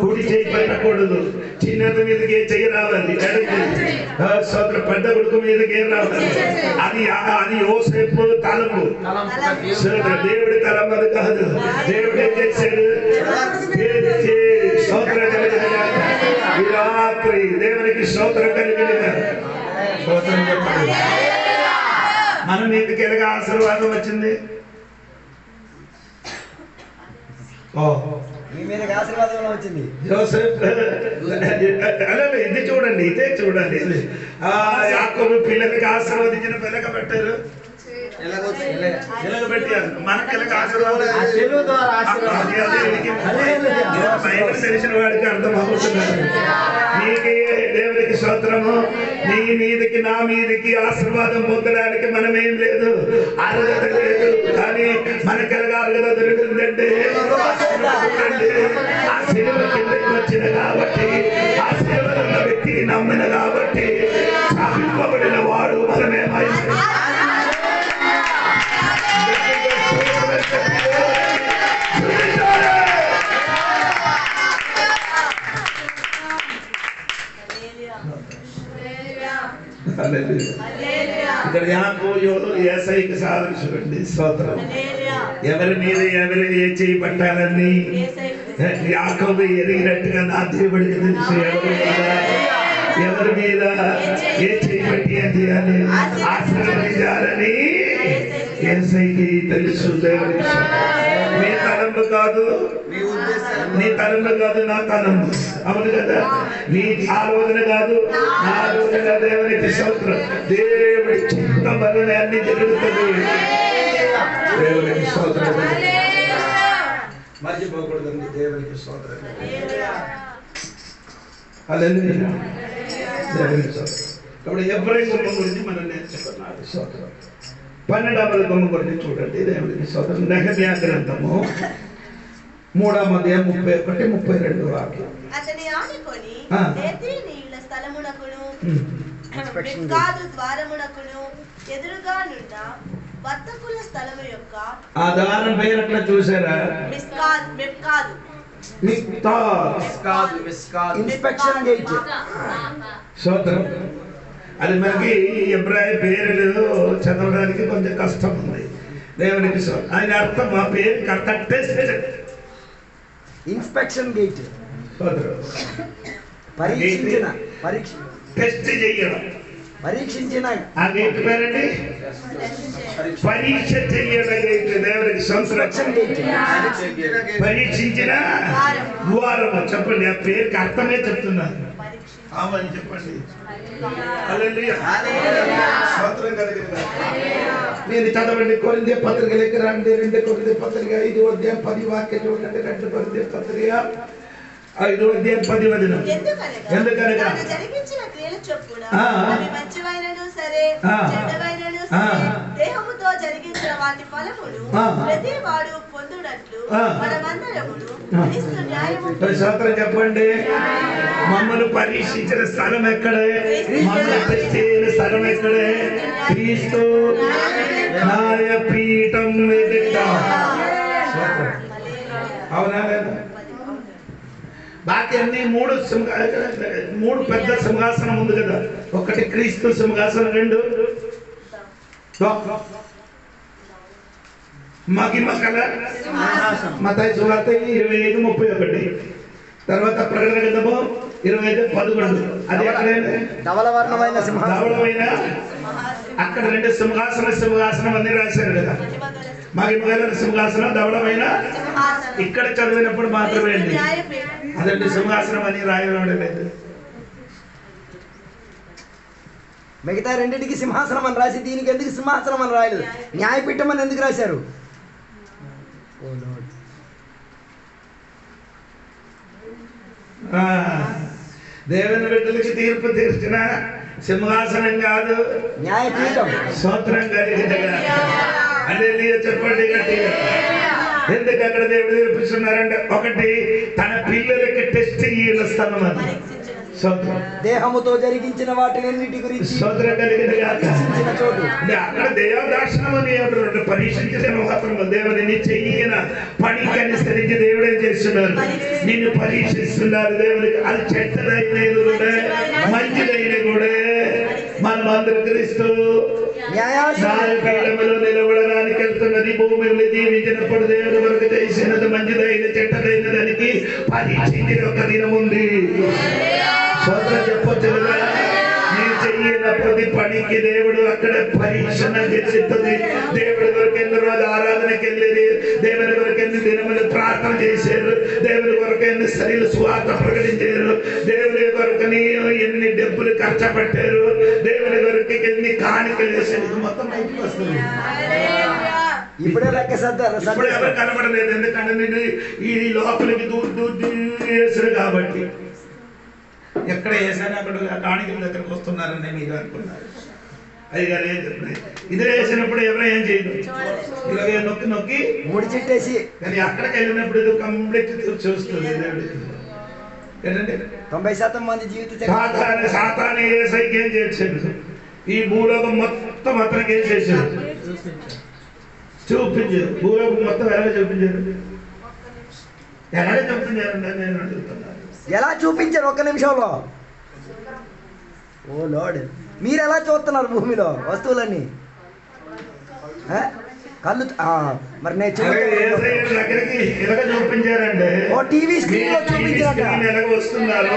కుడి చెయ్యి పెట్టకూడదు. చిన్నది మీదకి ఏ చెయ్యి రావాలి? సోదరు పెద్ద కొడుకు మీదకి ఏం రావాలి? అది యోసేపు తలంపు. దేవుడి తలంపు అది కాదు. దేవుడు ఏం చేశాడు? స్తోత్రం కలిగిన ఈ రాత్రి దేవునికి స్తోత్రం కలిగిన స్తోత్రం చెప్పండి. మన మీదకి ఎలాగా ఆశీర్వాదం వచ్చింది? మీ మీద ఆశీర్వాదం వచ్చింది. ఇది చూడండి, ఇదే చూడండి. యాకోబు పిల్లలకి ఆశీర్వదించిన పిల్లక పెట్టారు, మనకి తెలిసిన వాడికి అర్థం అవుతున్నారు. నీకే దేవుడికి స్తోత్రము. నీ మీదకి నా మీదకి ఆశీర్వాదం పొందడానికి మనమేం లేదు, అర్హత లేదు. కానీ మనకి ఎలాగా అర్హత దొరికిందంటే ఆ సిలువ కిందకి వచ్చిన కాబట్టి, ఆ సిలువలో ఉన్న వ్యక్తిని నమ్మిన కాబట్టి చాపింపబడిన వాడు మనమేమై ఇక్కడ ఏసైకి సాధన చూడండి. స్తోత్రం. ఎవరి మీద ఎవరు ఏ చేయి పట్టాలని యాకోబు ఎరిగినట్టుగా నా దేవుడికి తెలుసు. ఎవరి మీద ఏ చేయి పట్టి ఏం చేయాలి? ఆశీర్వదించాలని ఏసైకి తెలుసు. దేవుడికి నీ తలంపు కాదు, నీ తలంపు కాదు, నా తలంపు. అవును కదా? నీ ఆలోచన కాదు, నా ఆలోచన. దేవునికి స్తోత్రం. దేవుడి చిత్తం వలన అన్ని జరుగుతుంది. దేవునికి స్తోత్రం. మర్చిపోకూడదండి. దేవునికి స్తోత్రం. హల్లెలూయా. దేవునికి స్తోత్రం. కాబట్టి ఎఫ్రాయిం కొమ్మ గురించి మనం నేర్చుకున్నాడు. స్తోత్రం. 12వ కొమ్మ గురించి చూడండి. దేవునికి స్తోత్రం. నెహెమ్యా గ్రంథము 3వ అధ్యాయం 31-32 వాక్యం. అతని ఆనుకొని నీళ్ళ స్థలమునకును మిక్కాదు ద్వారమునకును ఎదురుగా నున్న వర్తకుల స్థలము యొక్క ఆ ద్వారం పేరు ఎట్లా చూసారా? మిక్కాదు. Inspection gate. స్తోత్రం. అది మనకి ఎబ్రాయి పేర్లు చదవడానికి కొంచెం కష్టం ఉంది. దేవునికి ఆయన అర్థం ఆ పేరు ఇన్స్పెక్షన్ గేట్. పరీక్షించిన ఆ గేట్ పేరండి పరీక్ష చెయ్యడం గేట్. దేవునికి పరీక్షించిన ద్వారం. చెప్పండి, ఆ పేరుకి అర్థమే చెప్తున్నారు. ఆమని చెప్పండి. హల్లెలూయా. స్తోత్రం కలుగును. నేను చదవండి కొరింథీ పత్రికలోకి రండి. 2 కొరింథీ పత్రిక 5వ అధ్యాయం 10 వాక్యం చూడండి. 2 కొరింథీ పత్రిక 5వ అధ్యాయం 10 వచనం. ఎందుకనగా తాను జరిగించిన క్రియల చొప్పున అవి మంచివైనను సరే చెడ్డవైనను సరే దేహముతో జరిగించిన వాటి ఫలమును ప్రతి వాడు పొందునట్లు మనమందరమును క్రీస్తు న్యాయముతో స్తోత్రం చెప్పండి. మమ్మల్ని పరీక్షించిన స్థలం ఎక్కడే? మమ్మల్ని తెచ్చిన స్థలం ఎక్కడే? క్రీస్తు న్యాయపీఠం ఎదుట. అవునా లేదా? బాకీ అన్ని మూడు పెద్ద సింహాసనం ఉంది కదా. ఒకటి క్రీస్తు సింహాసనం, 2 మహిమ గల మత్తయి సువార్త 25:31. తర్వాత ప్రకటన గ్రంథము 25:11. అది ఎక్కడైనా ధవళవర్ణమైన ధవళమైన అక్కడ 2 సింహాసనం అన్ని రాశారు కదా. మహిమ గల సింహాసనం, ధవళమైన. ఇక్కడ చదివినప్పుడు మాత్రమే అండి అదండి సింహాసనం అని రాయడం లేదు. మిగతా రెండింటికి సింహాసనం అని రాసి దీనికి ఎందుకు సింహాసనం అని రాయలేదు? న్యాయపీఠం అని ఎందుకు రాశారు? దేవుని బిడ్డలకి తీర్పు తీర్చిన సింహాసనం కాదు, న్యాయపీఠం. స్తోత్రం కలిగినగా. హల్లెలూయా చెప్పండి గట్టిగా. ఎందుకు అక్కడ దేవుడు తీర్పిస్తున్నారంటే, ఒకటి తన పిల్లలకి టెస్ట్ ఇయ్యిన స్థలం అది. దేహముతో జరిగించిన వాటినన్నిటి గురించి స్తోత్రం కలిగినగా. చోటు అక్కడ దేవదార్శనమని పరీక్షించిన మాత్రం దేవుడిని చెయ్యిన పనికి అనుసరించి దేవుడే చేస్తున్నారు. నిన్ను పరీక్షిస్తున్నారు దేవుడికి. అది చెడ్డదైనది కూడా మంచిదైన కూడా మనం అందరూ క్రీస్తు న్యాయపీఠములో నిలబడడానికి వెళ్తున్నది. భూమిని జీవించినప్పుడు దేవుడి వరకు చేసినది మంచిదైన చెడ్డదైన దానికి పరీక్షించిన ఒక దినం ఉంది. సోదరు చెప్పొచ్చు కదా, నేను చెయ్యిన ప్రతి పనికి దేవుడు అక్కడ పరీక్షణ చేస్తుంది. దేవుడి వరకు ఎన్ని రోజు ఆరాధనకి వెళ్ళేది, దేవుడి వరకు ఎన్ని దినములు ప్రార్థన చేశారు, దేవుడి వరకు ఎన్ని శరీర స్వార్థ ప్రకటించారు, దేవుడి వరకు ఎన్ని డబ్బులు ఖర్చు పెట్టారు, దేవుడి వరకు ఎన్ని కాணிకలు వేసారు. మొత్తం బయటకు వస్తుంది. ఇప్పుడే లెక్క సర్దారు. ఇప్పుడు ఎవరు కనబడలేదు, ఎందుకంటే నేను ఈ లోపలికి దూరు వేసారు కాబట్టి. ఎక్కడ వేసాను అక్కడ కాணிకల దగ్గరకు వస్తున్నారని మీరు అనుకున్నారు. అయ్యగారు ఏం చెప్పలేదు. ఇదే వేసినప్పుడు ఎవరో ఏం చేయదు, ఇలాగే నొక్కి నొక్కి ముడి చెట్టేసి. కానీ అక్కడికి వెళ్ళినప్పుడు ఇది కంప్లీట్ చూస్తుంది. ఏంటంటే 90% మంది జీవిత సాతాను ఏసైకి ఏం చేశాడు? ఈ భూలోకం మొత్తం అతనికి ఏం చేశాడు? చూపించారు. భూలోకం మొత్తం ఎలా చూపించారు? ఎలా చూపించారండి నేను అడుగుతున్నాను. ఎలా చూపించారు? ఒక్క నిమిషంలో. ఓ లార్డ్, మీరు ఎలా చూస్తున్నారు భూమిలో వస్తువులన్నీ? కళ్ళు మరి నేను చూపించారండి. ఓ టీవీ స్క్రీన్ లో చూపించారు. ఎలాగ వస్తున్నారు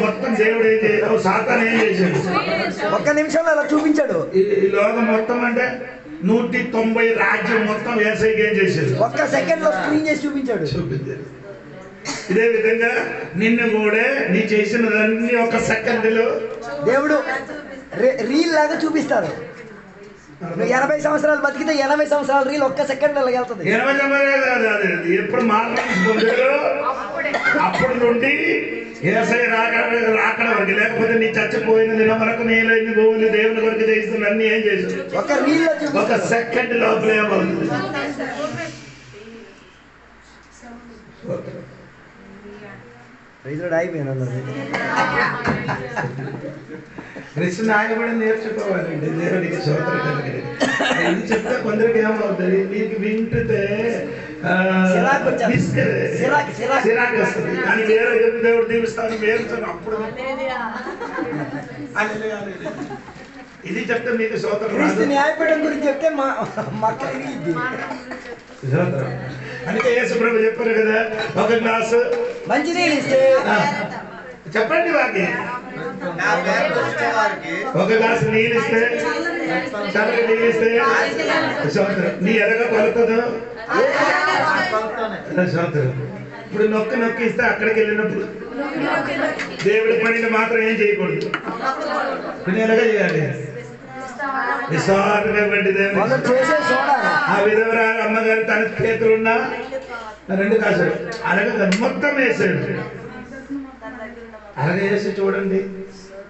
మొత్తం దేవుడు ఏం చేశాడు? సాతాను ఏం చేశాడు? ఒక్క నిమిషంలో ఎలా చూపించాడు? ఈ లోకం మొత్తం అంటే 190 రాజ్యం మొత్తం యేసయ్యకి ఏం చేశాడు? ఒక్క సెకండ్ లో స్క్రీన్ చేసి చూపించాడు. ఇదే విధంగా నిన్ను కూడా నీ చేసినదన్నీ ఒక సెకండ్లో దేవుడు రీల్ లాగా చూపిస్తారు. 80 సంవత్సరాలు బతికితే 80 సంవత్సరాల రీల్ ఒక్క సెకండ్ లో వెళ్తుంది. 80 సంవత్సరాలు ఎప్పుడు మాట్లాడుకుంటారో అప్పుడు నుండి యేసయ్య రాకడ వరకు, లేకపోతే నీ చచ్చిపోయిన దినం వరకు నేను భూమిని దేవుని వరకు చేస్తున్న అన్ని ఏం చేశాడు? ఒక రీల్ ఒక సెకండ్ లోపల ఏమవుతుంది? కృష్ణ ఆయన కూడా నేర్చుకోవాలండి. దేవుడికి స్తోత్రం కలిగింది. ఇది చెప్తే కొందరికి ఏమవుతుంది, నీకు వింటే సిరాకు వస్తుంది. కానీ వేరే దేవుడు దీవిస్తాను వేరుతాను అప్పుడు. ఇది చెప్తే మీకు స్తోత్రం. న్యాయపీఠం గురించి చెప్తే అందుకే యేసు ప్రభు చెప్పారు కదా, ఒక గ్లాసు మంచినీళ్ళు ఇస్తే చెప్పండి వాకి, ఒక గ్లాసు నీళ్ళు ఇస్తే చల్లగా నీళ్ళు ఇస్తే నీ ఎలాగ కొలుతుందో ఇప్పుడు నొక్కి ఇస్తే అక్కడికి వెళ్ళినప్పుడు దేవుడి పనిని మాత్రం ఏం చేయకూడదు. ఇప్పుడు ఎలాగ చేయాలి? విశ్వాసంగా పెట్టి ఆ విధవరాలు అమ్మగారు తన చేతులున్నా 2 కాసులు అలాగే మొత్తం వేసాడు. అలాగే వేసి చూడండి,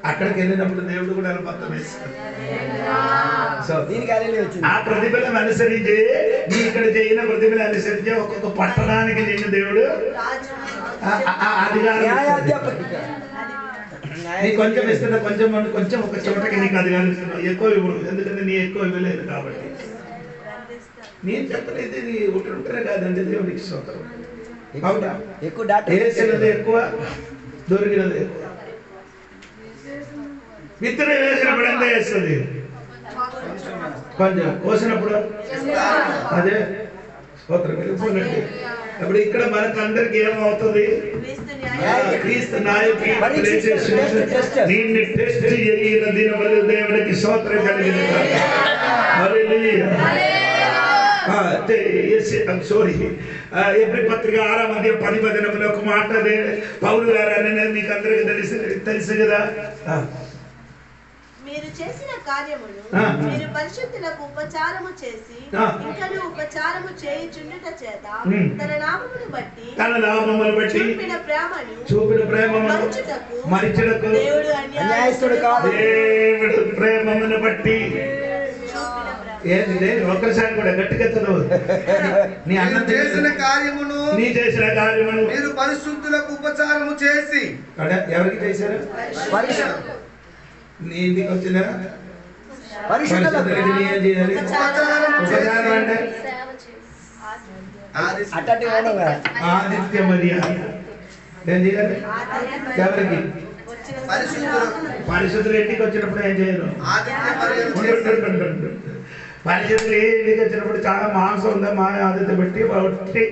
అక్కడికి వెళ్ళినప్పుడు దేవుడు కూడా అలా మొత్తం వేస్తాడు. సో ఆ ప్రతిఫలం అనుసరించి నీ ఇక్కడ చేసిన ప్రతిఫలం అనుసరించి ఒక్కొక్క పట్టణానికి నిన్ను దేవుడు అధికారం నీకు కొంచెం ఇస్తున్నా, కొంచెం ఒక చోటకి నీకు అధికారం ఇస్తున్నా. ఎక్కువ ఇవ్వడు, ఎందుకంటే నీ ఎక్కువ ఇవ్వలేదు కాబట్టి. నేను చెప్పలేదు, నీ ఉంటేనే కాదండి దేవుడికి స్తోత్రం. వేసినది ఎక్కువ, దొరికినది ఎక్కువ. విత్తనం వేసినప్పుడు ఎంత వేస్తుంది? కొంచెం కోసినప్పుడు అదే స్తోత్రం వెళ్ళిపోనండి. అప్పుడు ఇక్కడ మనకు అందరికి ఏమవుతుంది? క్రీస్తు నాయకుని దీన్ని టెస్ట్ చేయన దినములు దేవునికి స్తోత్రం కలిగిన సారీ ఎబ్రి పత్రిక 6:10 ఒక మాట పౌలు గారు అనేది మీకు అందరికి తెలుసు కదా. మీరు చేసిన కార్యమును మీరు పరిశుద్ధులకు ఉపచారము చేసి ఇంకను ఉపచారము చేయుచుండుట చేత తన నామమును బట్టి చూపిన ప్రేమను మరిచుటకు దేవుడు అన్యాయస్తుడు కాదు. దేవుడు ప్రేమను బట్టి ఏంటి? ఒక్కసారి కూడా గట్టిగా చదువు. నీ చేసిన కార్యమును మీరు పరిశుద్ధులకు ఉపచారము చేసి. ఎవరికి చేశారు? నీ ఇంటికి వచ్చిన ఆదిత్య మర్యాద ఏం చేయాలి? ఎవరికి? పరిశుద్ధులు ఇంటికి వచ్చినప్పుడు ఏం చేయరు? పరిశుద్ధులు ఇంటికి వచ్చినప్పుడు చాలా మాంసం ఉందా మా ఆదిత్య పెట్టి ఒట్టి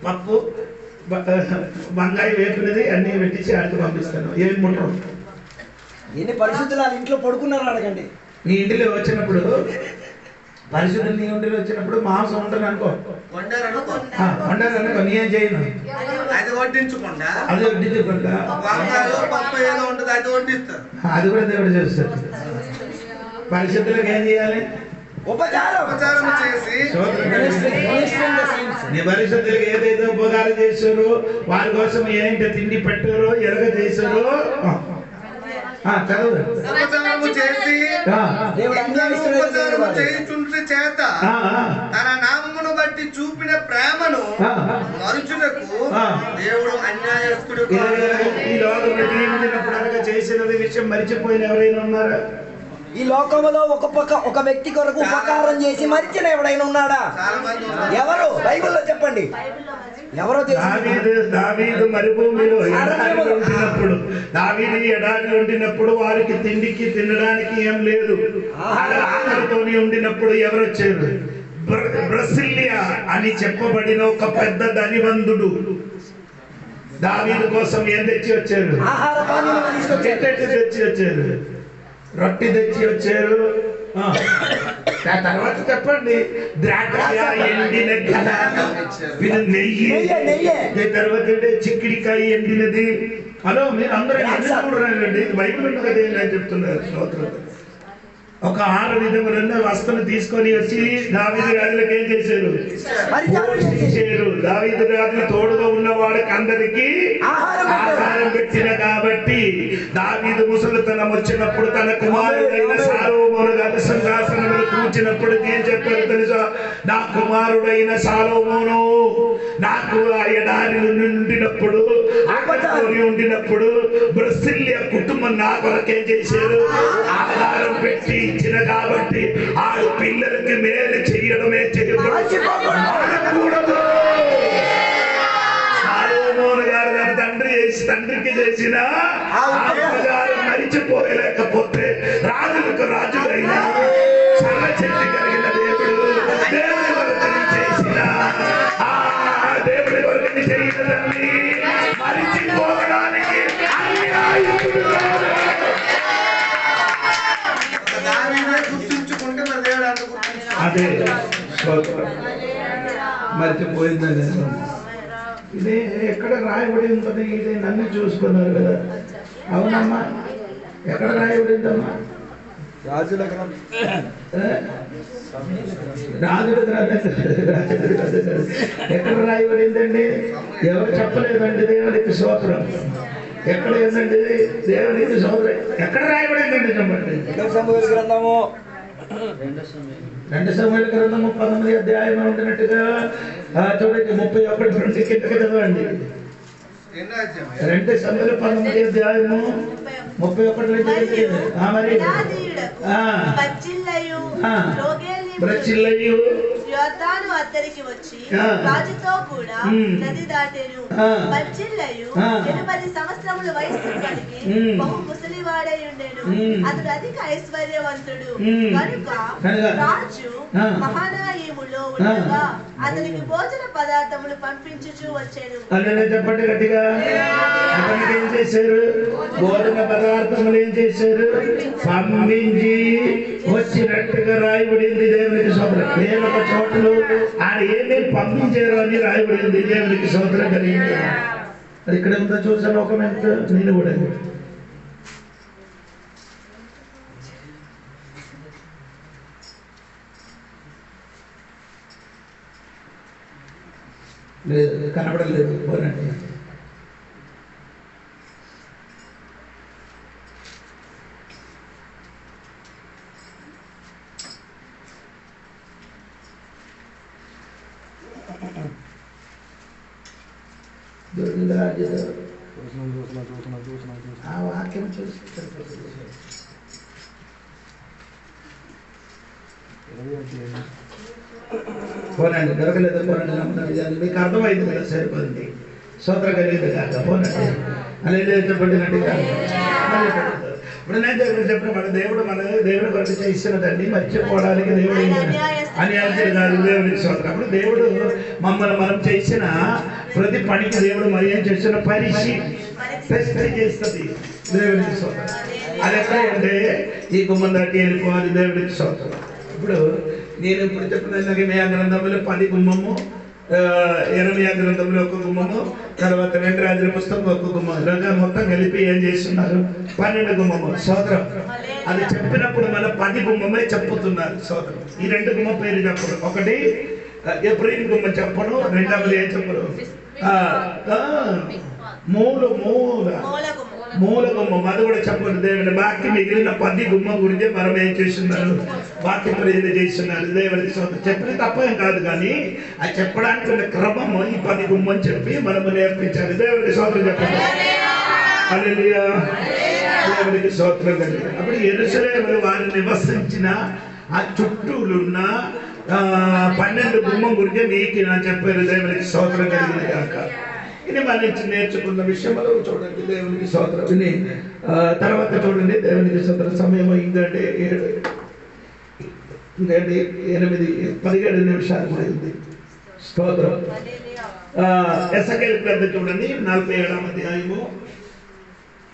పప్పు వంకాయ వేపున్నది అన్ని పెట్టించి ఆడికి పంపిస్తాను. ఏం ముట్టరు. ఎన్ని పరిశుద్ధులు వాళ్ళ ఇంట్లో పడుకున్నారు అడగండి. నీ ఇంటిలో వచ్చినప్పుడు పరిశుద్ధులు నీ ఇంటిలో వచ్చినప్పుడు మాంసం ఉంటుంది అనుకో, వండారు అనుకో, నీ ఏం చేయను? అది వడ్డించకుండా అది కూడా దేవుడు చేస్తాడు. పరిశుద్ధులకు ఏం చేయాలి? ఉపచారం చేసి. నీ పరిశుద్ధులకు ఏదైతే ఉపకారం చేశారో వారి కోసం ఏంటి తిండి పెట్టారో ఎలాగ చేశారో ఉపచారము చేసి చేత తన నామమును బట్టి చూపిన ప్రేమను మరుచుటకు దేవుడు అన్యాయస్తుడు. ఈ లోకంలో చేసినది విషయం మరిచిపోయిన ఎవరైనా ఉన్నారా? ఈ లోకంలో ఒక వ్యక్తి కొరకు ఉపకారం చేసి మరిచిన ఎవడైనా ఉన్నాడా? ఎవరు? బైబిల్లో చెప్పండి. ఎవరో దావీదు మరుభూమిలో ఎడారిలో ఉండినప్పుడు వారికి తిండికి తినడానికి ఏం లేదు. ఆకలితోని ఉండినప్పుడు ఎవరు వచ్చారు? బ్రసిలియా అని చెప్పబడిన ఒక పెద్ద ధనివంతుడు దావీదు కోసం ఏం తెచ్చి వచ్చారు? తెచ్చి వచ్చారు, రొట్టె తెచ్చి వచ్చారు. తర్వాత చెప్పండి, ద్రాక్ష ఎండిన నెయ్యి, తర్వాత చిక్కిడికాయ ఎండినది. హలో, మీరు అందరూ చూడండి, బైబిల్ ఉంది కదా నేను చెప్తున్నారు. స్తోత్రం. ఒక 6 విధములన్న వస్తువులు తీసుకొని వచ్చి దావీదు రాజులకు ఏం చేశారు? పోషించారు. దావీదు రాజులు తోడుగా ఉన్న వాడికి అందరికి ఆహారం పెట్టిన కాబట్టి దావీదు ముసలితనం వచ్చినప్పుడు తన కుమారుడైన సాలోమోను గారి సింహాసనములు కూర్చున్నప్పుడు ఏం చెప్పారు తెలుసా? నా కుమారుడైన సాలోమోను నాకు ఆ ఎడారిలో ఉండినప్పుడు ఉండినప్పుడు బ్రసిలియా కుటుంబం నా కొరకేం చేశారు? ఆహారం పెట్టి ఇచ్చిన కాబట్టి ఆ పిల్లలకి మేలు చేయడమే చేయకూడదు. సాలోమోను గారు తన తండ్రికి చేసిన ఆహారం మరిచిపోయలేకపోతే రాజులకు రాజులైన చల్లచెట్టి కలిగిన దేవుడు దేవుడి వరకు చేసిన దేవుడి వరకు చేయదని మరిచిపోవడానికి అదే మర్చిపోయిందని ఇది ఎక్కడ రాయబడి ఉందని ఇది నన్ను చూసుకున్నారు కదా. అవునమ్మా, ఎక్కడ రాయబడిందమ్మా? రాజుల గ్రంథం. రాజుల గ్రంథం ఎక్కడ రాయబడిందండి? ఎవరు చెప్పలేదండి. దేవునికి స్తోత్రం. ఎక్కడ ఏందండి? దేవునికి స్తోత్రం. ఎక్కడ రాయబడిందండి చెప్పండి. సమూయేలు గ్రంథము 2 సమూయేలు గ్రంథము 19వ అధ్యాయం ఉంటున్నట్టుగా చూడండి 31 నుండి కిందకి చదవండి. 2 సమూయేలు 19వ అధ్యాయము 31 నుండి మరి బర్జిల్లయు యోర్దాను అద్దరికి వచ్చి రాజుతో కూడా నది దాటెను. బర్జిల్లయు 80 సంవత్సరముల వయస్సు కలిగి బహు ముసలివాడై ఉండెను. అతడు అధిక ఐశ్వర్యవంతుడు కనుక రాజు మహానాయములో ఉండగా అతనికి భోజన పదార్థములు పంపించుచూ వచ్చాను. చెప్పండి గట్టిగా. అతనికి ఏం చేశారు? భోజన పదార్థములు ఏం చేశారు? పంపించి వచ్చినట్టుగా రాయబడింది. దేవునికి స్తోత్రం. వేరొక చోట్ల ఆయన ఏమేమి పంపించారు అని రాయబడింది. దేవునికి స్తోత్రం కలిగింది. అది ఇక్కడ ఉందో చూసాను. ఒక మెంత నేను కూడా లేదు, కనపడలేదు. పోనండి. ఆ వాక్యం చూసి పోనండి. దొరకలేదు. పోనండి. నమ్ముతాను. మీకు అర్థమైంది కదా, సరిపోయింది. స్తోత్రం కలిగింది కాక. పోనండి. అలా చెప్పండి. ఇప్పుడు నేను చెప్పిన మన దేవుడు కొరకు చేస్తున్నదండి మర్చిపోవడానికి దేవుడు అన్యాయం కాదు. దేవునికి స్తోత్రం. అప్పుడు దేవుడు మమ్మల్ని మనం చేసిన ప్రతి పనికి దేవుడు మరి ఏం చేసిన పరిశీలి చేస్తుంది. దేవునికి స్తోత్రం. అది ఎట్లా అంటే ఈ గుమ్మం దాటి వెళ్ళిపోవాలి. దేవునికి స్తోత్రం. ఇప్పుడు నేను ఇప్పుడు చెప్పిన ఇర్మియా గ్రంథంలో 10 గుమ్మము, ఇర్మియా గ్రంథంలో 1 గుమ్మము, తర్వాత 2 రాజుల పుస్తకం 1 గుమ్మం, ఇలాగా మొత్తం కలిపి ఏం చేస్తున్నారు? 12 గుమ్మము. స్తోత్రం. అది చెప్పినప్పుడు మన 10 గుమ్మమే చెప్పుతున్నారు. స్తోత్రం. ఈ 2 గుమ్మం పేరు చెప్పరు. ఒకటి ఎఫ్రాయిం గుమ్మం చెప్పను, రెండవది ఏం చెప్పరు? మూల గుమ్మం. అది కూడా చెప్పండి. దేవుని బాకీ మిగిలిన 10 గుమ్మం గురించి మనం ఏం చేస్తున్నారు? వాక్యం ఏదో చేస్తున్నారు. దేవుని స్తోత్రం. చెప్పిన తప్పేం కాదు, కానీ అది చెప్పడానికి ఉన్న క్రమము ఈ 10 గుమ్మం చెప్పి మనము నేర్పించాలి. దేవుని స్తోత్రం చెప్పండి. హల్లెలూయా. దేవునికి స్తోత్రం కలిగి. అప్పుడు యెరూషలేములో వారు నివసించిన ఆ చుట్టూలున్న 12 గుమ్మం గురించి మీకు నా చెప్పారు. దేవునికి స్తోత్రం కలిగింది కాక. ఇది మన నేర్చుకున్న విషయంలో చూడండి. దేవునికి స్తోత్రం. విని తర్వాత చూడండి. దేవునికి స్తోత్రం. సమయం అయిందంటే 17 నిమిషాలు అయింది. స్తోత్రం. ఎసకేలు గ్రంథం చూడండి 47వ అధ్యాయము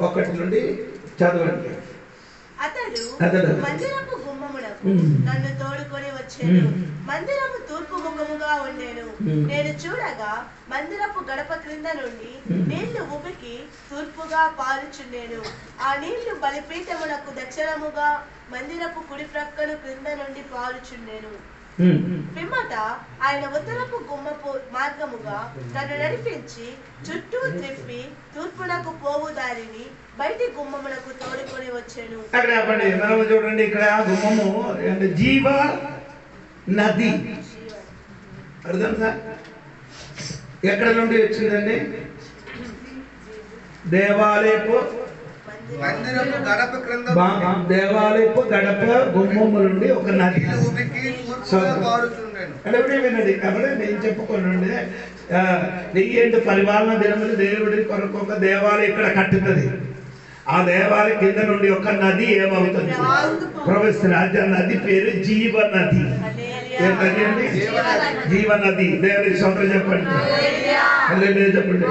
1 నుండి చదవండి. అతడు మందిరపు గుమ్మమునకు నన్ను తోడుకొని వచ్చాను. మందిరము తూర్పు ముఖముగా ఉండేను. నేను చూడగా మందిరపు గడప క్రింద నుండి నీళ్లు ఉబికి తూర్పుగా పారుచుండెను. ఆ నీళ్లు బలిపీఠమునకు దక్షిణముగా మందిరపు కుడి ప్రక్కను క్రింద నుండి పారుచుండెను. పిమ్మట ఆయన ఉత్తరపు గుమ్మపు మార్గముగా నన్ను నడిపించి చుట్టూ త్రిప్పి తూర్పునకు పోవు దారిని బయటి గుమ్మమునకు తోడుకొని వచ్చాను. మనం చూడండి. ఇక్కడ గుమ్మము అంటే జీవ నది. అర్థం సార్? ఎక్కడ నుండి వచ్చిందండి? దేవాలయపు గడప గుమ్మము నుండి ఒక నది. వినండి. కాబట్టి నేను చెప్పుకోండి. 1000 పరిపాలన దినములు దేవుడి కొరకు ఒక దేవాలయం ఇక్కడ కట్టుతుంది. ఆ దేవాలయం కింద నుండి ఒక నది ఏమవుతుంది? ప్రవహిస్తుంది. ఆ నది పేరు జీవనది. ఏం నది అండి? జీవనది. దేవుడికి స్తోత్రం చెప్పండి. చెప్పండి.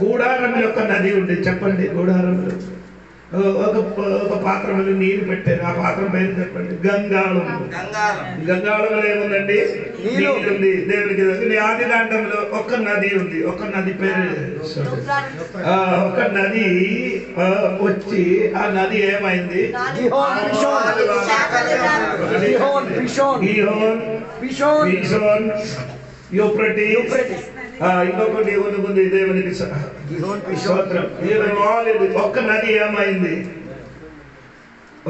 గూడారం యొక్క నది ఉంది. చెప్పండి. గూడారంలో ఒక పాత్రలో నీరు పెట్టారు. ఆ పాత్ర పేరు చెప్పండి. గంగాళం. గంగాళంలో ఏముందండి? నీరు ఉంది. దేవునికి ఆది కాండంలో ఒక నది ఉంది. ఒక నది పేరు ఒక నది వచ్చి ఆ నది ఏమైంది? యూఫ్రటీస్. ఇంకొకటి ఉంది దేవునికి స్తోత్రం. ఒక్క నది ఏమైంది?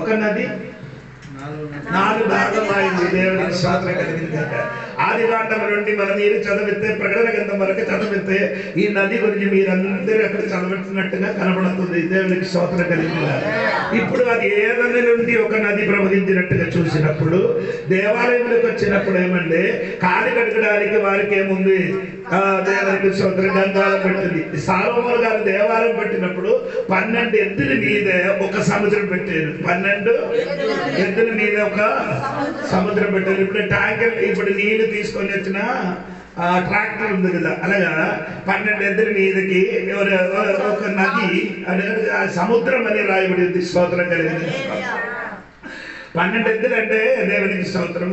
ఒక నది 4 భాగమైంది. దేవునికి స్తోత్రం కలిగింది. ఆది కాండం నుండి మనం మీరు చదివితే ప్రకటన గ్రంథం వరకు చదివితే ఈ నది గురించి మీరందరూ అక్కడ చదవచ్చినట్టుగా కనబడుతుంది. దేవునికి స్తోత్రం కలిగింది. ఇప్పుడు అది ఏదైనా నుండి ఒక నది ప్రవహించినట్టుగా చూసినప్పుడు దేవాలయంలోకి వచ్చినప్పుడు ఏమంటే కాలి కడగడానికి వారికి ఏముంది? దేవునికి స్తోత్రం గంగాళం పెట్టింది. సాలోమోను గారు దేవాలయం పెట్టినప్పుడు 12 ఎద్దుల మీద ఒక సముద్రం పెట్టారు. 12 ఎద్దుల మీద ఒక సముద్రం పెట్టారు. ఇప్పుడు ట్యాంకర్, ఇప్పుడు నీళ్లు తీసుకొని వచ్చిన ట్రాక్టర్ ఉంది కదా, అలాగా 12 ఎద్దుల మీదకి ఒక నది సముద్రం అని రాయబడింది. స్తోత్రం కలిగింది. 12 ఎద్దులు అంటే దేవునికి స్తోత్రం.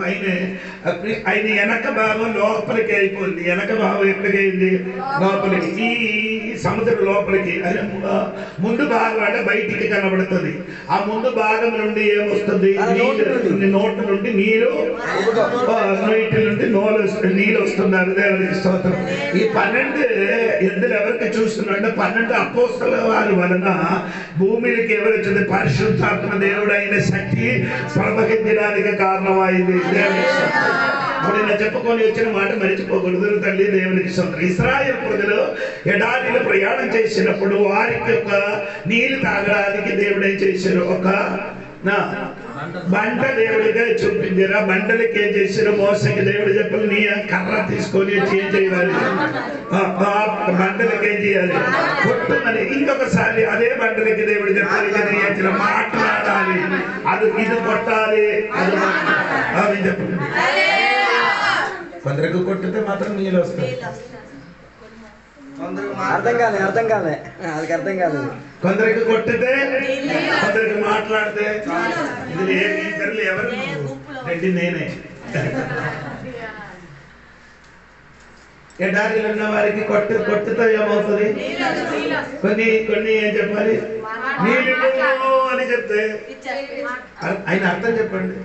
ఆయన వెనక భాగం లోపలికి అయిపోయింది. వెనక భాగం ఎక్కడికి అయింది? లోపలికి. ఈ సముద్రం లోపలికి. ముందు భాగం అంటే బయటికి కనబడుతుంది. ఆ ముందు భాగం నుండి ఏమొస్తుంది? నోటి నుండి నీరు, నీటి నుండి నీళ్ళు వస్తున్నారు. దేవునికి స్తోత్రం. ఈ 12 ఎద్దులు ఎవరికి చూస్తున్నారంటే 12 అపోస్తల వారి వలన భూమికి ఎవరు వచ్చింది? పరిశుద్ధాత్మ దేవుడు అయిన శక్తి ప్రవహించడానికి కారణమైంది. ఇప్పుడు నేను చెప్పుకొని వచ్చిన మాట మరిచిపోకూడదు తల్లి. దేవునికి స్తోత్రం. ఇశ్రాయేలు ప్రజలు ఎడారిలో ప్రయాణం చేసినప్పుడు వారికి ఒక నీళ్లు తాగడానికి దేవుడు ఏం చేశారు? ఒక బండ దేవుడిగా చూపించారు. ఆ బండలకి ఏం చేశారు? మోసకి దేవుడు చెప్పాలి నీ కర్ర తీసుకొని ఏం చేయాలి? బండలకి ఏం చేయాలి? కొట్టుమని. ఇంకొకసారి అదే బండలకి దేవుడు చెప్పాలి మాట్లాడాలి. అది ఇది కొట్టాలి. అది చెప్పండి. కొందరికి కొట్టితే మాత్రం నీళ్ళు వస్తాయి. అర్థం కాలే వాళ్ళకి అర్థం కాలేదు. కొందరికి కొట్టితే, కొందరికి మాట్లాడితే. ఇద్దరు ఎవరు? రెడ్డి నేనే. ఎడారిలో ఉన్న వారికి కొట్టుతో ఏమవుతుంది? కొన్ని ఏం చెప్పాలి? నీళ్ళు అని చెప్తే ఆయన అర్థం చెప్పండి.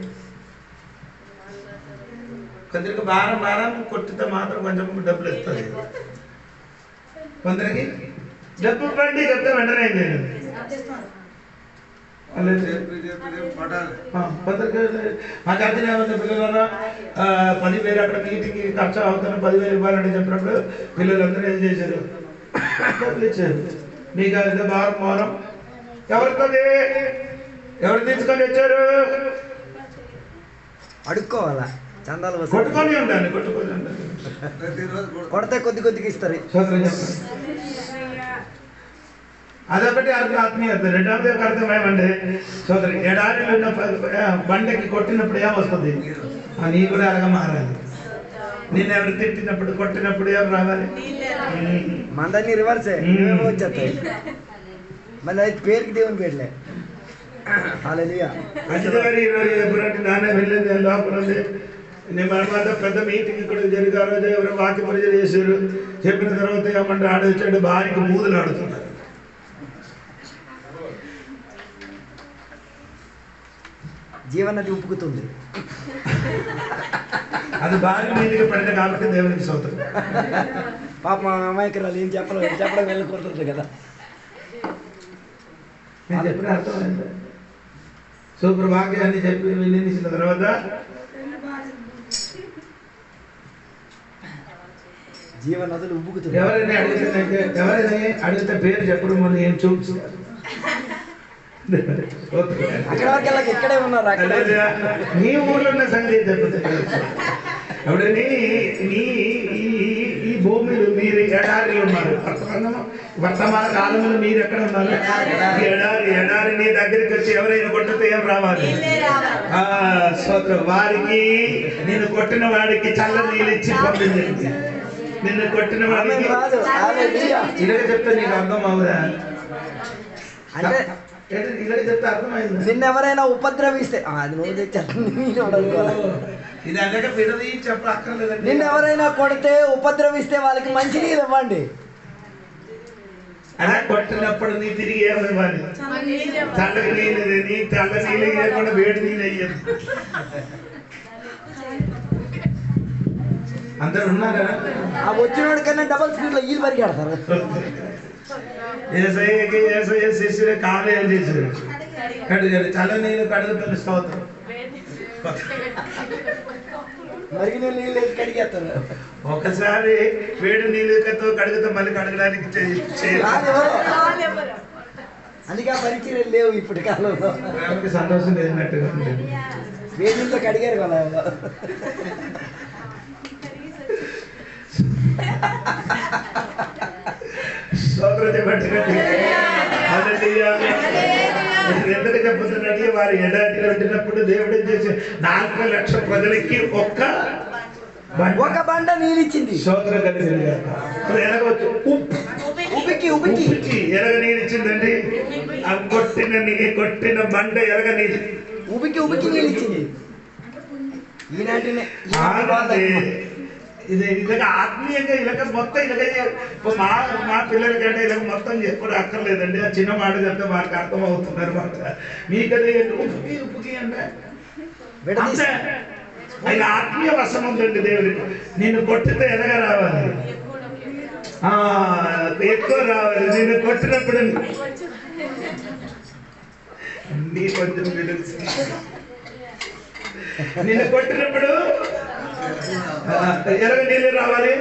కొందరికి భారం కొట్టితే మాత్రం కొంచెం డబ్బులు ఇస్తుంది. కొందరికి డబ్బు బండి చెప్తే వెంటనే నేను కొందరికి మాకు అర్థం ఏమన్నా పిల్లల 10,000 అక్కడ మీటింగ్కి ఖర్చు అవుతున్న 10,000 ఇవ్వాలని చెప్పినప్పుడు పిల్లలందరూ ఏం చేశారు? డబ్బులు ఇచ్చారు. మీకు అది భారం ఎవరితో ఎవరు తీసుకొని వచ్చారు? అడుక్కోవాలా? చందాలు కొట్టుకొని ఉండాలి. కొడితే కొద్దిగా ఇస్తారు. అదొకటి ఆత్మీయత. రెండవది ఒక అర్థం ఏమంటే సోదరి ఎడారిలో ఉన్న బండకి కొట్టినప్పుడు ఏమొస్తుంది? నీ కూడా అలాగా మారాలి. నేను ఎవరు తిట్టినప్పుడు కొట్టినప్పుడు ఏం రావాలి? మందరినీ రివర్సే వచ్చేస్తాయి. మళ్ళీ అది పేరుకి దేవుని పేర్లే. ఎప్పుడంటే నాన్న వెళ్ళింది లోపల ఉంది. నేను మన పెద్ద మీటింగ్ ఇక్కడ జరిగే రోజు ఎవరు వాక్య పరిచయం చేశారు. చెప్పిన తర్వాత ఏమంటే ఆడొచ్చాడు భార్యకి మూదులు ఆడుతున్నారు. జీవనది ఉప్పుకుతుంది. అది భార్య మీదకి పడింది కాబట్టి దేవునికి స్తోత్రం. పాప మా అమాయకురాలు ఏం చెప్పడం వెళ్ళకూడదు కదా. నేను చెప్పిన అర్థం సూపర్ వాక్యాన్ని చెప్పి వినిసిన తర్వాత జీవనదులు ఉబ్బుకుతుంది. ఎవరైనా అడిగితే పేరు చెప్పడం మనం ఏం చూపిస్తారు? అక్కడ వరకు ఇక్కడే ఉన్నారు. నీ ఊళ్ళో ఉన్న సంగతి చెప్తే ఎవడని ఈ భూమిలో మీరు ఎడారిలో ఉన్నారు. వర్తమాన కాలంలో మీరు ఎక్కడ ఉన్నారు? ఎడారి నీ దగ్గరికి వచ్చి ఎవరైనా కొట్టితే ఏం రావాలి? స్తోత్రం. వారికి నిన్ను కొట్టిన వాడికి చల్ల నీళ్ళు ఇచ్చి పంపించండి. నిన్ను కొట్టిన వాడికి ఇలా చెప్తే నీకు అర్థం అవుదా? అంటే ఇలా చెప్తే అర్థమైంది. నిన్నెవరైనా ఉపద్రవిస్తే అది నువ్వు తెచ్చాను. ఇది అనగా విడది చెప్పక్కర్లేదండి. నిన్నెవరైనా కొడితే ఉపద్రవిస్తే వాళ్ళకి మంచి నీళ్ళు ఇవ్వండి. అలా కొట్టినప్పుడు నీ తిరిగి ఏమివ్వాలి? చల్లకి నీళ్ళు నీ చల్ల నీళ్ళు ఇవ్వకుండా వేడి నీళ్ళు అయ్యేది. అందరు ఉన్నారా? ఆ వచ్చినోడి కన్నా డబల్ స్పీడ్ లో ఈలు పరిగెడతారు. ఏసయ్యకి ఏసయ్య శిష్యుడు కాలు ఏం చేశారు? కడుగారు. చల్ల నీళ్ళు కడుగుతున్న స్తోత్రం. మరిగి నీళ్ళు వేసి కడిగేస్తారు. ఒకసారి వేడి నీళ్ళతో కడుగుతా మళ్ళీ కడగడానికి అందుకే ఆ పరిచయం లేవు ఇప్పుడు కాలంలో. ప్రేమకి సంతోషం లేనట్టుగా ఉంటుంది. వేడి నీళ్ళతో కడిగారు కదా. ఎందుకు చెప్పుతున్నట్టు వారు ఎడారిలో ఉండినప్పుడు దేవుడు చేసి 4 లక్షల ప్రజలకి ఒక్క బండ నీళ్ళిచ్చింది. సోదర ఎనగవచ్చు ఉబ్బికి ఎరగ నీళ్ళిచ్చిందండి. కొట్టిన బండ ఎరగ నీళ్ళు ఉబ్బికి నీళ్ళిచ్చింది. ఈనాటినే ఇది ఇలాగ ఆత్మీయంగా ఇలాగ మొత్తం ఇలాగ మా పిల్లలకంటే ఇలాగ మొత్తం చెప్పడం అక్కర్లేదండి. ఆ చిన్న మాట చెప్తే వారికి అర్థం అవుతుంది అనమాట. మీకదే ఉప్పుకి అంటే ఆయన ఆత్మీయ వశం ఉందండి దేవుడికి. నిన్ను కొట్టితే ఎలాగ రావాలి? ఎక్కువ రావాలి. నిన్ను కొట్టినప్పుడు నీ కొంచెం నిన్ను కొట్టినప్పుడు ఎరగ నీళ్ళు రావాలి,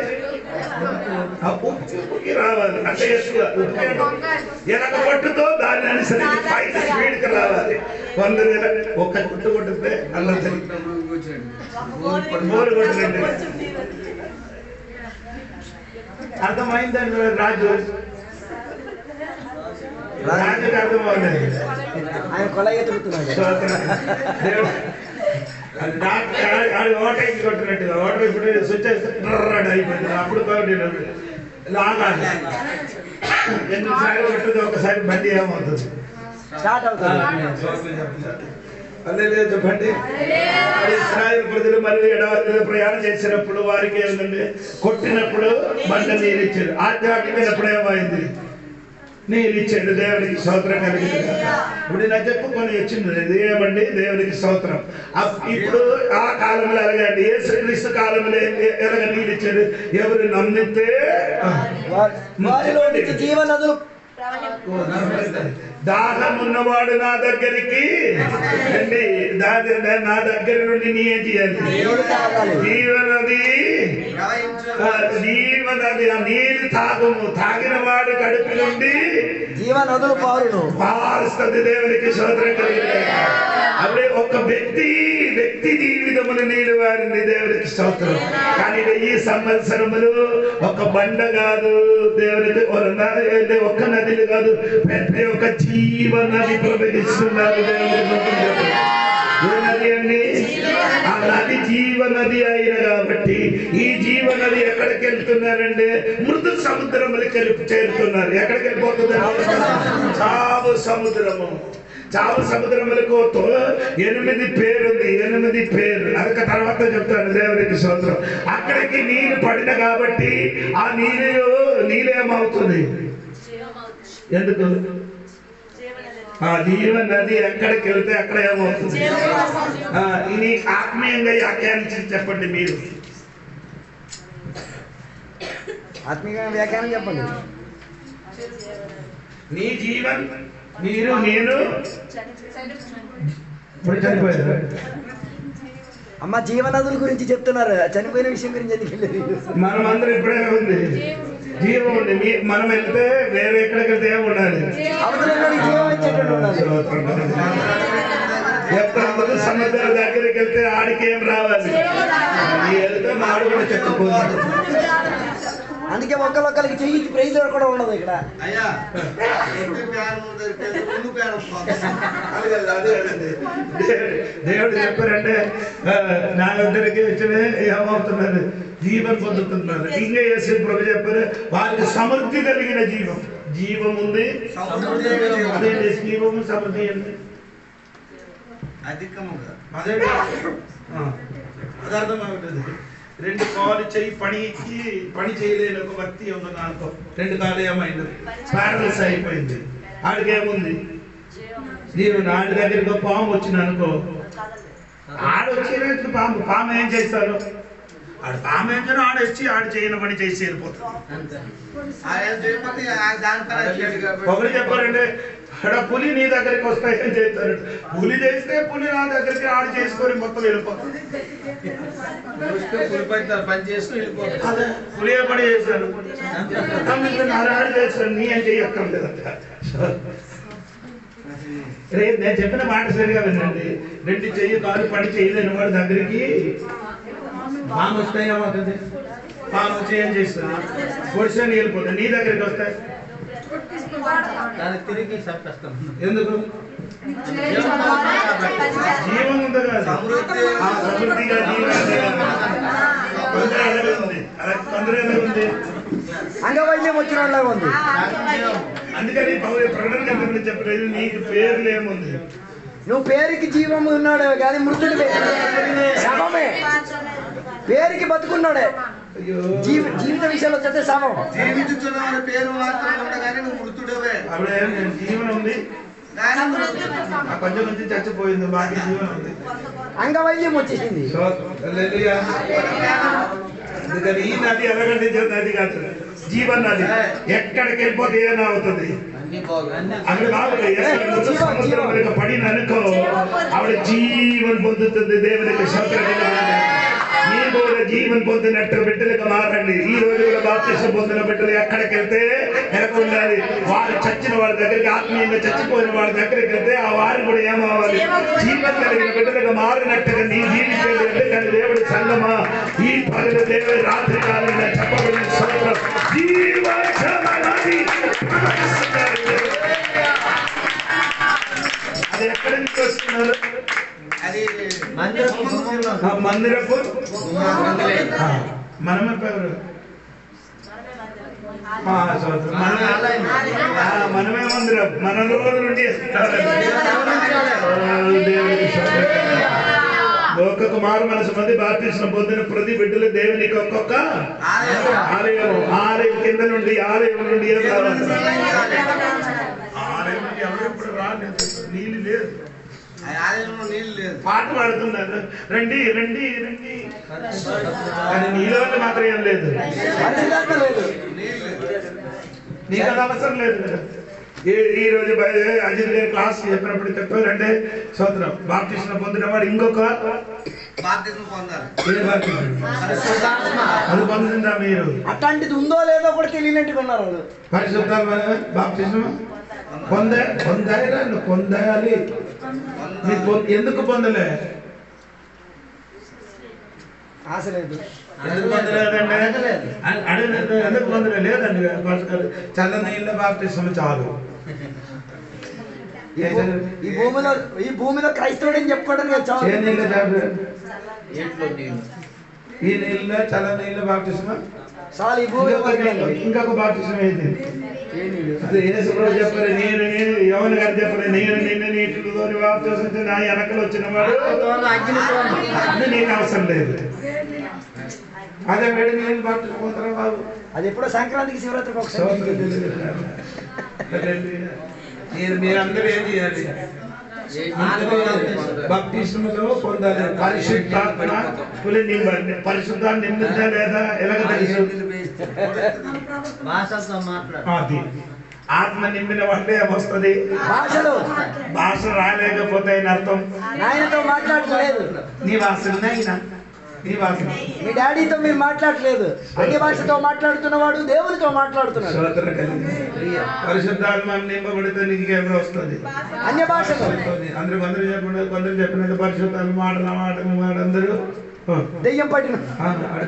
ఉప్పుకి రావాలి. అంటే ఎనక పట్టుతో దాన్ని అనుసరించి పైకి స్పీడ్కి రావాలి. 100 ఒక్క గుట్టు కొట్టితే అల్లరి బోరు కొట్టినండి. అర్థమైందండి. రాజుకి అర్థమవుతుంది. ఆయన కొల ఎదుగుతున్నాడు. ఓటైకి కొట్టినట్టుగా ఓటర్ ఇప్పుడు స్విచ్ అయిపోయింది. అప్పుడు లాగాలి. ఎన్నిసార్లు కొట్టదు ఒకసారి బండి ఏమవుతుంది? స్టార్ట్ అవుతుంది. అదే లేదు చెప్పండి. ఇశ్రాయేలు ప్రజలు మళ్ళీ ఎడవల్లో ప్రయాణం చేసినప్పుడు వారికి ఏంటంటే కొట్టినప్పుడు బండ నీరు ఇచ్చారు. ఆధ్యాత్మికమైనప్పుడు ఏమైంది? నీళ్ళు ఇచ్చాడు. దేవునికి స్తోత్రం కలిగింది. ఇప్పుడు నా చెప్పుకొని వచ్చింది ఏమండి? దేవునికి స్తోత్రం. ఇప్పుడు ఆ కాలంలో ఎలాగండి? యేసుక్రీస్తు కాలంలో ఎలాగ నీళ్ళు ఇచ్చాడు? ఎవరు నమ్మితే జీవనదులు దాహం ఉన్నవాడు నా దగ్గరికి అండి, నా దగ్గర నుండి నీ ఏం చేయాలి? జీవనది ఆ నీరు తాగుము. తాగిన వాడు కడుపు నుండి జీవనదులు పారుస్తుంది. దేవునికి స్తోత్రం కలిగింది. అప్పుడే ఒక వ్యక్తి జీవితములు నీళ్ళు వారింది. దేవునికి స్తోత్రం. కానీ 1000 సంవత్సరములు ఒక బండ కాదు, దేవునికి ఒక్క నదిలు కాదు, పెద్ద ఒక జీవ నది ప్రవహిస్తున్నారు. ఏ నది అండి? ఆ నది జీవ నది అయిన కాబట్టి ఈ జీవ నది ఎక్కడికి వెళ్తున్నారంటే మృదు సముద్రములకి చేరుతున్నారు. ఎక్కడికి వెళ్ళిపోతున్నారు? చావు సముద్రము. చావు సముద్రములకు 8 పేరుంది. 8 పేరు అదొక తర్వాత చెప్తాను. దేవునికి స్తోత్రం. అక్కడికి నీరు పడిన కాబట్టి ఆ నీళ్ళేమవుతుంది? ఎందుకు? ఆ జీవ నది ఎక్కడికి వెళ్తే అక్కడ ఏమవుతుంది? ఇది ఆత్మీయంగా వ్యాఖ్యానించి చెప్పండి. మీరు ఆత్మీయంగా వ్యాఖ్యానం చెప్పండి. నీ జీవన్ మీరు నేను చనిపోయారు. అమ్మ జీవనదుల గురించి చెప్తున్నారు. చనిపోయిన విషయం గురించి ఎందుకు? మనం అందరం ఇప్పుడే ఉంది జీవం ఉంది. మనం వెళ్తే వేరే ఎక్కడికి వెళ్తే ఏమి ఉండాలి? ఎప్పుడు సముద్రం దగ్గరికి వెళ్తే ఆడికి ఏం రావాలి? వెళ్తే మాడు కూడా చెప్పుకోవాలి. అందుకే ఒకరికి చెయ్యి ప్రైజ్ కూడా ఉండదు ఇక్కడ. దేవుడు చెప్పారంటే నా దగ్గరికి వచ్చిన ఏమవుతున్నారు? జీవం పొందుతున్నారు. ఇంకా యేసు ప్రభు చెప్పారు వారికి సమృద్ధి కలిగిన జీవం. జీవం ఉంది, అదే జీవము సమృద్ధి అండి అధికముగా. అదే పదార్థం అవుతుంది. రెండు కాలు చెయ్యి పని చేయలేని ఒక వ్యక్తి ఉన్నాను అనుకో, రెండు కాలు ఏమైంది, ప్యారలైజ్ అయిపోయింది. ఆడికేముంది, నేను ఆడి దగ్గరికి పాము వచ్చింది అనుకో, ఆడొచ్చిన పాము ఏం చేస్తారు, ఆడు పాము ఏం చేయను, ఆడొచ్చి ఆడు చేయని పని చేసి వెళ్ళిపోతుంది. ఒకటి చెప్పారంటే అక్కడ పులి నీ దగ్గరికి వస్తాయని చెప్తారు, పులి చేస్తే పులి నా దగ్గరికి ఆడు చేసుకొని మొత్తం వెళ్ళిపోతుంది. పని చేసుకుని వెళ్ళిపోతుంది. పులి ఏ పని చేశాను, ఆడు చేస్తాను, నీ అని చెయ్యక్కర్లేదంట. నేను చెప్పిన మాట సరిగా వినండి. రెండు చెయ్యి కాలు పని చేయలేని వాడి దగ్గరికి పాము వస్తాయి, ఏమవుతుంది, పాము వచ్చి ఏం చేస్తుంది, పొడిసని వెళ్ళిపోతుంది. నీ దగ్గరికి వస్తాయి, తిరిగి చంపేస్తాం. ఎందుకు, జీవం ఉంది కదా, సమృద్ధిగా జీవం ఉంది. అంగవైద్యం వచ్చిన వాళ్ళగా ఉంది. అందుకని ప్రకటన చెప్పలేదు, నీకు పేర్లు ఏముంది, నువ్వు పేరుకి జీవం ఉన్నాడే కానీ మృతుడు శవమే, పేరుకి బతుకున్నాడే. జీవిత విషయంలో వచ్చే శవం. జీవించుతున్న పేరు మాత్రం ఉండగానే నువ్వు మృతుడవే. అప్పుడే జీవనం ఉంది, కొంచెం కొంచెం చచ్చిపోయింది, బాకీ జీవనం ఉంది. అంగవైద్యం వచ్చేసింది. అందుకని ఈ నది ఎలాగంటే నది కాదు, జీవన్ నది. ఎక్కడికి వెళ్ళిపోతే ఏమైనా అవుతుంది, అక్కడ బాగుంది. సముద్రం పడిన అనుకో, ఆవిడ జీవన్ పొందుతుంది. దేవునికి నీ కూడా జీవన్ పొందినట్టు బిడ్డలకు మారండి. ఈ రోజుల్లో బాప్తిసం పొందిన బిడ్డలు ఎక్కడికి వెళ్తే ఎనక ఉండాలి. వారు చచ్చిన వాళ్ళ దగ్గరికి, ఆత్మీయంగా చచ్చిపోయిన వాళ్ళ దగ్గరికి వెళ్తే ఆ వారు కూడా ఏమవ్వాలి, జీవన్ కలిగిన బిడ్డలకు మారినట్టుగా నీ జీవించే. కానీ దేవుడి సంగమా, ఈ పగల దేవుడి రాత్రి కాలంలో చెప్పబడిన సూత్రం అది ఎక్కడి నుంచి వస్తున్నారు, మందిరపు మనమే పేరు, మనమే మందిరం, మన రోజు నుండి ఒక్కొక్క మారు మనసు మంది బాప్తిస్మం పొందిన ప్రతి బిడ్డలు దేవునికి ఒక్కొక్క ఆలయం, ఆలయం కింద నుండి ఆలయం నుండి ఏం కావాలి, ఆలయం నుండి ఎవరు ఇప్పుడు రాలేదు, నీళ్ళు లేదు, పాట పాడుతున్నారు రండి రండి రండి, కానీ నీలో మాత్రం ఏం లేదు, నీకు అది అవసరం లేదు కదా. ఈ రోజు అజిత్ గారి క్లాస్ చెప్పినప్పుడు చెప్పారంటే సోదరం బాప్తిస్మం పొందిన వాడు ఇంకొక అది పొందిందా మీరు, అట్లాంటిది ఉందో లేదో కూడా తెలియనట్టుగా ఉన్నారు. పరిశుద్ధాత్మ బాప్తిస్మం పొందాయిరా, నువ్వు పొందాలి. ఎందుకు పొందలే, ఆశ లేదు. ఎందుకు పొందలేదండి, ఎందుకు పొందలే లేదండి. చల్ల నీళ్ళ బాప్తిస్మం చాలు. ఈ భూమిలో క్రైస్తవుడు అని చెప్పుకోవడం ఈ నీళ్ళ చల్ల నీళ్ళ బాప్తిస్మం చాలు. ఈ భూమిలో ఇంకొక బాప్తిస్మం ఏంటి, అది యేసుప్రభు చెప్పారు, నేను యోహాను గారు చెప్పారు, నేను నిన్ను నీటిలో బాప్తిసం నా వెనకలు వచ్చిన వాడు అది నీకు అవసరం లేదు. అదే వేడి నీళ్ళు బాప్తిసం పొందుతారా బాబు, అది ఎప్పుడో సంక్రాంతికి శివరాత్రికి ఒకసారి. మీరందరూ ఏం చేయాలి, బాప్తిస్మలో పొందాలి. పరిశుద్ధాత్మ పరిశుద్ధాన్ని నిందిందా లేదా ఎలాగ తెలుసు, అది ఆత్మ నింపిన వాళ్ళే ఏమొస్తుంది, భాష రాలేకపోతే అని అర్థం. ఆయనతో మాట్లాడలేదు, నీ భాష నీ భాష, మీ డాడీతో మీరు మాట్లాడలేదు, అన్ని భాషతో మాట్లాడుతున్నవాడు దేవునితో మాట్లాడుతున్నాడు. పరిశుద్ధాత్మ నింపబడితే నీకు ఏమైనా వస్తుంది, అన్య భాషలో అందరూ చెప్పండి, కొందరు చెప్పినట్టు పరిశుద్ధాత్మ మాట అందరూ దెయ్యం పట్టిన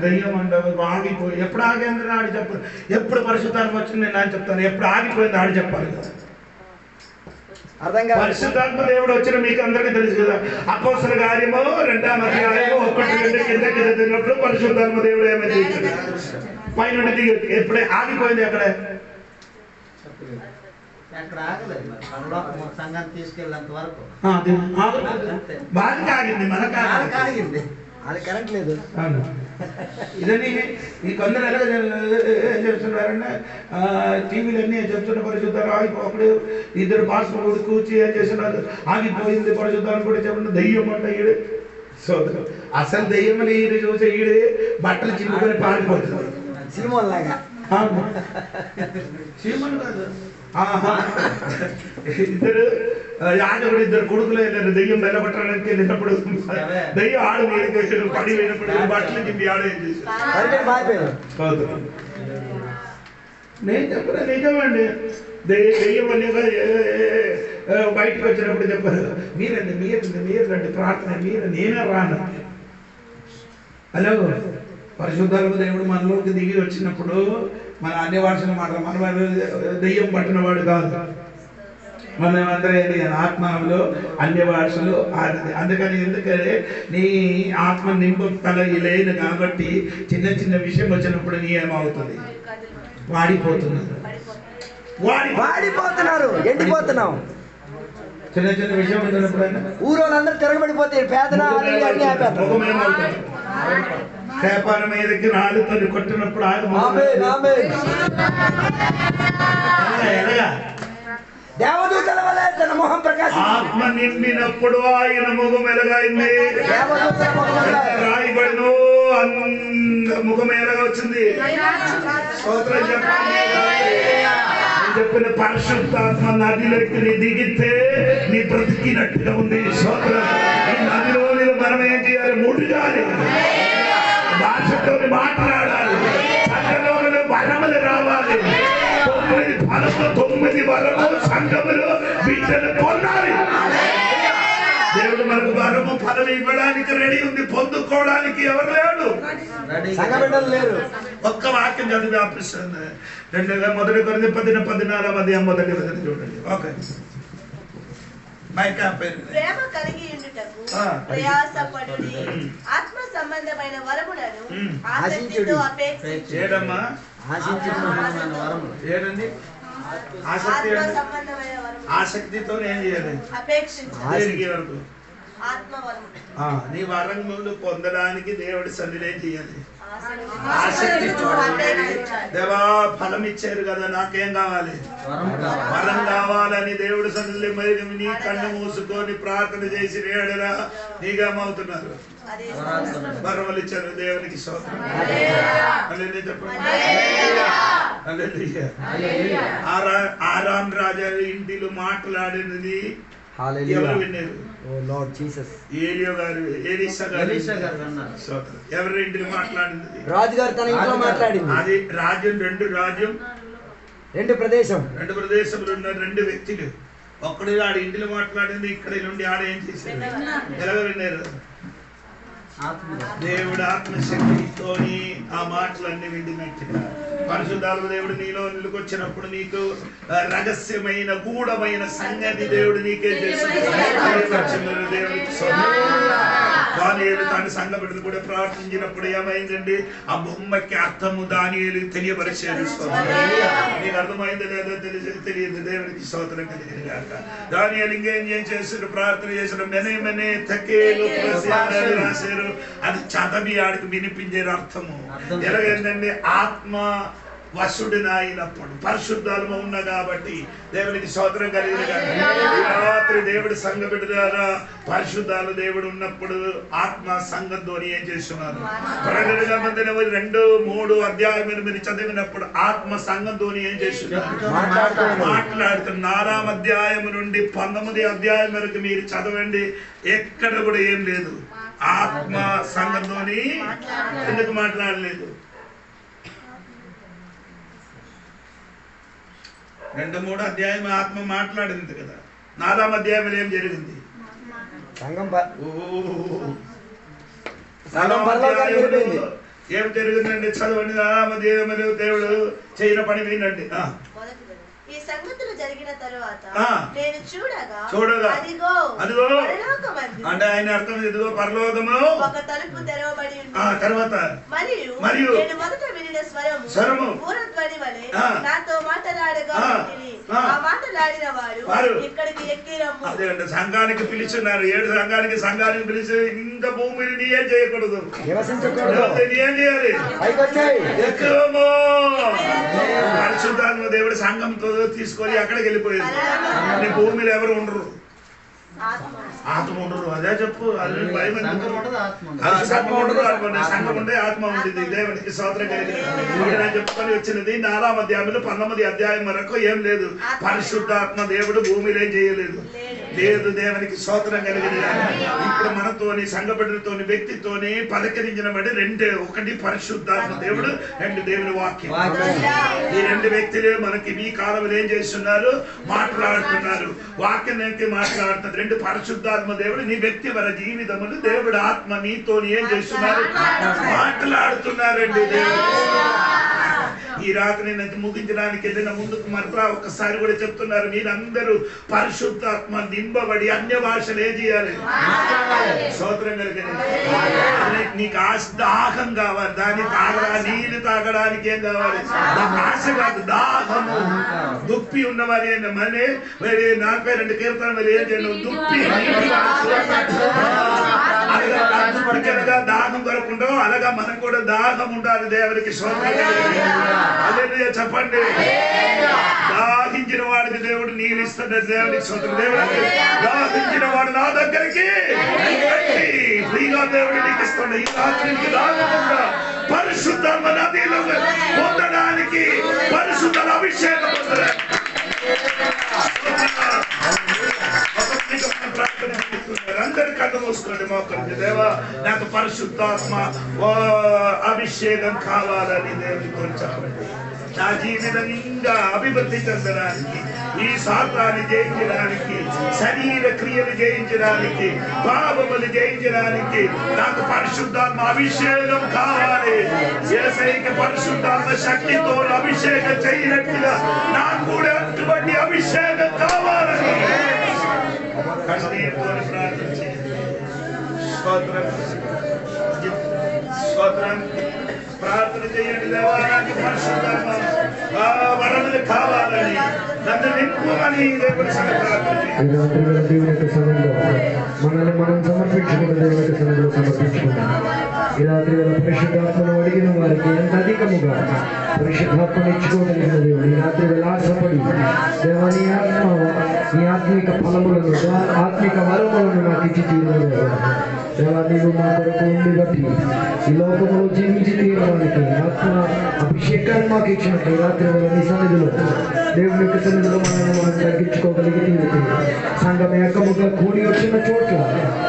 దెయ్యం అంటే ఆగిపోయి ఎప్పుడు ఆగేంద్ర ఆడి చెప్పాలి. ఎప్పుడు పరిశుద్ధాత్మ వచ్చింది నేను ఆయన చెప్తాను, ఎప్పుడు ఆగిపోయింది ఆడి చెప్పాలి. పరిశుద్ధాత్మ దేవుడు వచ్చిన మీకు అందరికీ తెలుసు కదా. అపోస్తల కార్యము 2వ అధ్యాయము 1-2 కింద తిన్నప్పుడు పరిశుద్ధాత్మ దేవుడు ఏమైనా చేశాడు, పైన దిగి ఎప్పుడే ఆగిపోయింది. అక్కడే అక్కడ ఆగలేదు మరి పరలోకం సంఘాన్ని తీసుకెళ్ళేంత వరకు బాగా ఆగింది, మనకు ఆగింది. అది కరెంట్ లేదు. అవును. ఇదని ఈ కొందరు ఎలా చేస్తున్నారంటే టీవీలన్నీ చెప్తున్న పరిశుద్ధాలు ఆగిపోకడు, ఇద్దరు పాస్టర్ కూర్చి ఏం చేస్తున్నారు, ఆగిపోయింది పరిశుద్ధాలు కూడా చెప్పండి, దయ్యం అంట ఈడు సోదరు. అసలు దయ్యం అని ఈడు చూసే ఈడు బట్టలు చింపుకొని పారిపోతుంది సినిమా లాగా. చీమలు కాదు, ఇద్దరు యాజకుడు ఇద్దరు కొడుకులు వెళ్ళారు దెయ్యం వెళ్ళగొట్టడానికి వెళ్ళినప్పుడు, దెయ్యం ఆడు మీద పడి పోయినప్పుడు బట్టలు చింపి ఆడ ఏం చేశారు. నేను చెప్పరా నిజమండి, దెయ్యం అనేగా బయటకు వచ్చినప్పుడు చెప్పారు, మీరండి మీరు రండి ప్రార్థన, నేనే రాను. హలో, పరిశుద్ధాత్మ దేవుడు మనలోకి దిగి వచ్చినప్పుడు మన అన్ని భాషలు మాట్లాడు, మన దెయ్యం పట్టిన వాడు కాదు, మనం అందరూ ఆత్మలో అన్ని భాషలు ఆడది. అందుకని ఎందుకంటే నీ ఆత్మ నింపుతల లేను కాబట్టి చిన్న చిన్న విషయం వచ్చినప్పుడు నీ ఏమవుతుంది, వాడిపోతున్నారు, ఎండిపోతున్నాం. చిన్న చిన్న విషయం వచ్చినప్పుడు ఊరోళ్ళందరూ తిరగబడిపోతే పేదన చేపల మీదకి రాళ్ళతో కొట్టినప్పుడు దేవదూతల వల్ల తన మొహం ప్రకాశం, ఆత్మ నిండినప్పుడు ఆయన ముఖం ఎలాగైంది, రాయబడిను ముఖం ఎలాగ వచ్చింది. చెప్పిన పరిశుద్ధాత్మ నదిలోకి నీ దిగితే నీ బ్రతికినట్టుగా ఉంది. సోదరం, ఈ నదిలో మనం ఏం చేయాలి, ముడిగాలి, భాషతో మాట్లాడాలి, సంఘంలో వరములు రావాలి, 9 వరములు సంఘములు బిడ్డలు పొందాలి. దేవుడు మనకు వరము ఫలం ఇవ్వడానికి రెడీ ఉంది, పొందుకోవడానికి ఎవరు లేడు, సంఘబిడ్డలు లేరు. ఒక్క వాక్యం చదివి ఆపిస్తుంది. 1 కొరింథీ 14 మొదటి వచనం చూడండి. ఓకే, ప్రేమ కలిగి ఉండుటకు ప్రయాసపడుడి, ఆత్మ సంబంధమైన వరములను ఆసక్తితో అపేక్షించుడి. ఏడమ్మా ఏడండి, ఆసక్తి, ఆసక్తితో ఏం చేయాలి, అపేక్షించాలి వరకు నీ వరములు పొందడానికి దేవుడి సన్నిధిలో ఏం చేయాలి, ఆసక్తి చూడాలి. దేవా ఫలం ఇచ్చారు కదా, నాకేం కావాలి, వరం కావాలని దేవుడి సన్నిధిలో మరి నీ కన్ను మూసుకొని ప్రార్థన చేసి వేడరా నీకేమవుతున్నారు, వరములు ఇచ్చారు. దేవునికి స్తోత్రం. ఆరాం రాజా ఇంటిలో మాట్లాడినది ఎవరు విన్నారు, ఏలియా గారు, ఎలీషా గారు. ఎవరి ఇంటిలో మాట్లాడినది, రాజుగారు తన ఇంట్లో మాట్లాడింది. అది రాజ్యం, రెండు ప్రదేశంలో ఉన్న 2 వ్యక్తులు, ఒక్కడు ఆడ ఇంటిలో మాట్లాడింది, ఇక్కడ నుండి ఆడ ఏం చేశారు, ఎలా విన్నారు. దేవుడు ఆత్మశక్తితోని ఆ మాటలన్నీ విండినట్టుగా పరిశుద్ధాత్మ దేవుడు నీలో నిలుకొచ్చినప్పుడు నీకు రహస్యమైన గూఢమైన సంగతి దేవుడు నీకే చేస్తుంది. దేవుడికి దానియేలు తన సంఘ బిడ్డలు కూడా ప్రార్థించినప్పుడు ఏమైందండి, ఆ బొమ్మకి అర్థము దానియేలు తెలియపరిచేది. నీకు అర్థమైంది లేదో తెలియదు. దేవుడికి స్తోత్రం కలిగింది కాక. దానియేలు ఇంకేం చేశారు, ప్రార్థన చేశారు, మెనే తకేలు రాశారు. అది చదవి ఆడికి వినిపించేది అర్థము ఎలాగైందండి, ఆత్మ వశుడిన అయినప్పుడు పరిశుద్ధాత్మ ఉన్న కాబట్టి దేవునికి స్తోత్రం కలిగింది. రాత్రి దేవుడి సంఘ బిడ్డలారా, పరిశుద్ధాలు దేవుడు ఉన్నప్పుడు ఆత్మ సంఘంతో ఏం చేస్తున్నారు, ప్రకటన గ్రంథం 2-3 అధ్యాయం మీరు చదివినప్పుడు ఆత్మ సంఘంతో ఏం చేస్తున్నారు, మాట్లాడుతున్నారు. 4వ అధ్యాయం నుండి 19వ అధ్యాయం వరకు మీరు చదవండి, ఎక్కడ కూడా ఏం లేదు, ఆత్మ సంఘంతోని ఎందుకు మాట్లాడలేదు. 2-3 అధ్యాయం ఆత్మ మాట్లాడింది కదా, 4వ అధ్యాయంలో ఏం జరిగింది, ఏం జరిగిందండి చదవండి. 4వ అధ్యాయంలో దేవుడు చేయని పని వినండి. ఈ సంగతులు జరిగిన తరువాత నేను చూడగా అదిగో అంటే ఆయన అర్థం, ఇదిగో పరలోకము ఒక తలుపు తెరవబడి ఉంది. తర్వాత మరియు నేను మొదట వినిన స్వరము పూర్వధ్వని వలె నాతో మాట్లాడగా అదేంటే సంఘానికి పిలిచున్నారు, 7 సంఘానికి పిలిచి ఇంకా భూమిని నీ ఏం చేయకూడదు, నీ ఏం చేయాలి, ఎక్కువమో పరిశుద్ధాత్మ దేవుడు సంఘంతో తీసుకొని అక్కడికి వెళ్ళిపోయింది. నీ భూమిలో ఎవరు ఉండరు, ఆత్మ ఉండరు. అదే చెప్పు, అది సంఘం ఉండే ఆత్మ ఉంటుంది. దేవునికి స్తోత్రం కలిగింది. చెప్పుకొని వచ్చినది 4వ అధ్యాయంలో 19వ అధ్యాయం వరకు ఏం లేదు. పరిశుద్ధాత్మ దేవుడు భూమిలో ఏం చేయలేదు, లేదు. దేవునికి స్తోత్రం కలిగింది. ఇప్పుడు మనతోని సంఘ బిడ్డలతోని వ్యక్తితోని పలకరించిన బట్టి 2, 1 పరిశుద్ధాత్మ దేవుడు, 2 దేవుని వాక్యం. ఈ 2 వ్యక్తులు మనకి ఈ కాలంలో ఏం చేస్తున్నారు, మాట్లాడుతున్నారు. వాక్యం మాట్లాడుతున్నారు. 2 పరిశుద్ధాత్మ దేవుడు నీ వ్యక్తి మన జీవితములు దేవుడు ఆత్మ నీతో ఏం చేస్తున్నారు, మాట్లాడుతున్నారండి. దేవుడు ఈ రాత్రి నేను ముగించడానికి వెళ్ళిన ముందుకు మరలా ఒకసారి కూడా చెప్తున్నారు, మీరందరూ పరిశుద్ధాత్మ నింపబడి అన్య భాషలు ఏం చేయాలి, స్తోత్రం కలిగింది. నీకు దాహం కావాలి, దాన్ని నీళ్ళు తాగడానికి ఏం కావాలి, ఆశ కాదు, దాహము. దుప్పి ఉన్నవారి మనే 42 కీర్తన మరి ఏం చేయను, దుప్పి అనగా దాహం దొరకకుండా అలాగా మనకు కూడా దాహం ఉండాలి. దేవునికి స్తోత్రం హల్లెలూయా చెప్పండి. దాహించిన వాడికి దేవుడు నీళ్ళు ఇస్తాడు. దేవునికి స్తోత్రం. దేవుడికి దాహించిన వాడు నా దగ్గరికి ఫ్రీగా దేవుడు నీకు ఇస్తాడు. ఈ రాత్రికి దాహంగా పరిశుద్ధాత్మ నదిలో పొందడానికి, పరిశుద్ధ అభిషేకం పొందడానికి అందరి కళ్ళు మూసుకోండి, మోకండి. దేవా నాకు పరిశుద్ధాత్మ అభిషేకం కావాలని దేవుని కోరుచామండి. నా జీవితం ఇంకా అభివృద్ధి చెందడానికి, ఈ శాతాన్ని జయించడానికి, శరీర క్రియలు జయించడానికి, పాపములు జయించడానికి నాకు పరిశుద్ధాత్మ అభిషేకం కావాలి. యేసయ్యకి పరిశుద్ధాత్మ శక్తితో అభిషేకం చేయనట్టుగా నాకు కూడా అటువంటి అభిషేకం కావాలని కన్నీరుతో ప్రార్థన చేయండి. స్తోత్రం స్తోత్రం ప్రార్థన చేయండి. దేవా నాకు పరిశుద్ధాత్మ వరములు కావాలని, నన్ను నింపుమని దేవుని ప్రార్థన చేయండి. మనల్ని మనం సమర్పించుకున్న దేవుని సన్నిధిలో సమర్పించుకున్నాం. ఈ రాత్రి పరిశుద్ధాత్మను అడిగిన వారికి ఎంత అధికముగా పరిశుద్ధాత్మను ఇచ్చుకోగలిగిన దేవుడు ఈ రాత్రి ఆశపడి దేవా నీ ఆత్మ, నీ ఆత్మిక ఫలములను, ఆత్మిక వరములను నాకు ఇచ్చి తీరును. దేవా నీవు మా కొరకు ఉండి బట్టి ఈ లోకంలో జీవించి తీరడానికి ఆత్మ అభిషేకాన్ని మాకు ఇచ్చినట్టు ఈ రాత్రి నీ సన్నిధిలో, దేవుని యొక్క సన్నిధిలో మనం తగ్గించుకోగలిగి తీరుతుంది. సంఘం ఏకముగా కూడి వచ్చిన చోట్ల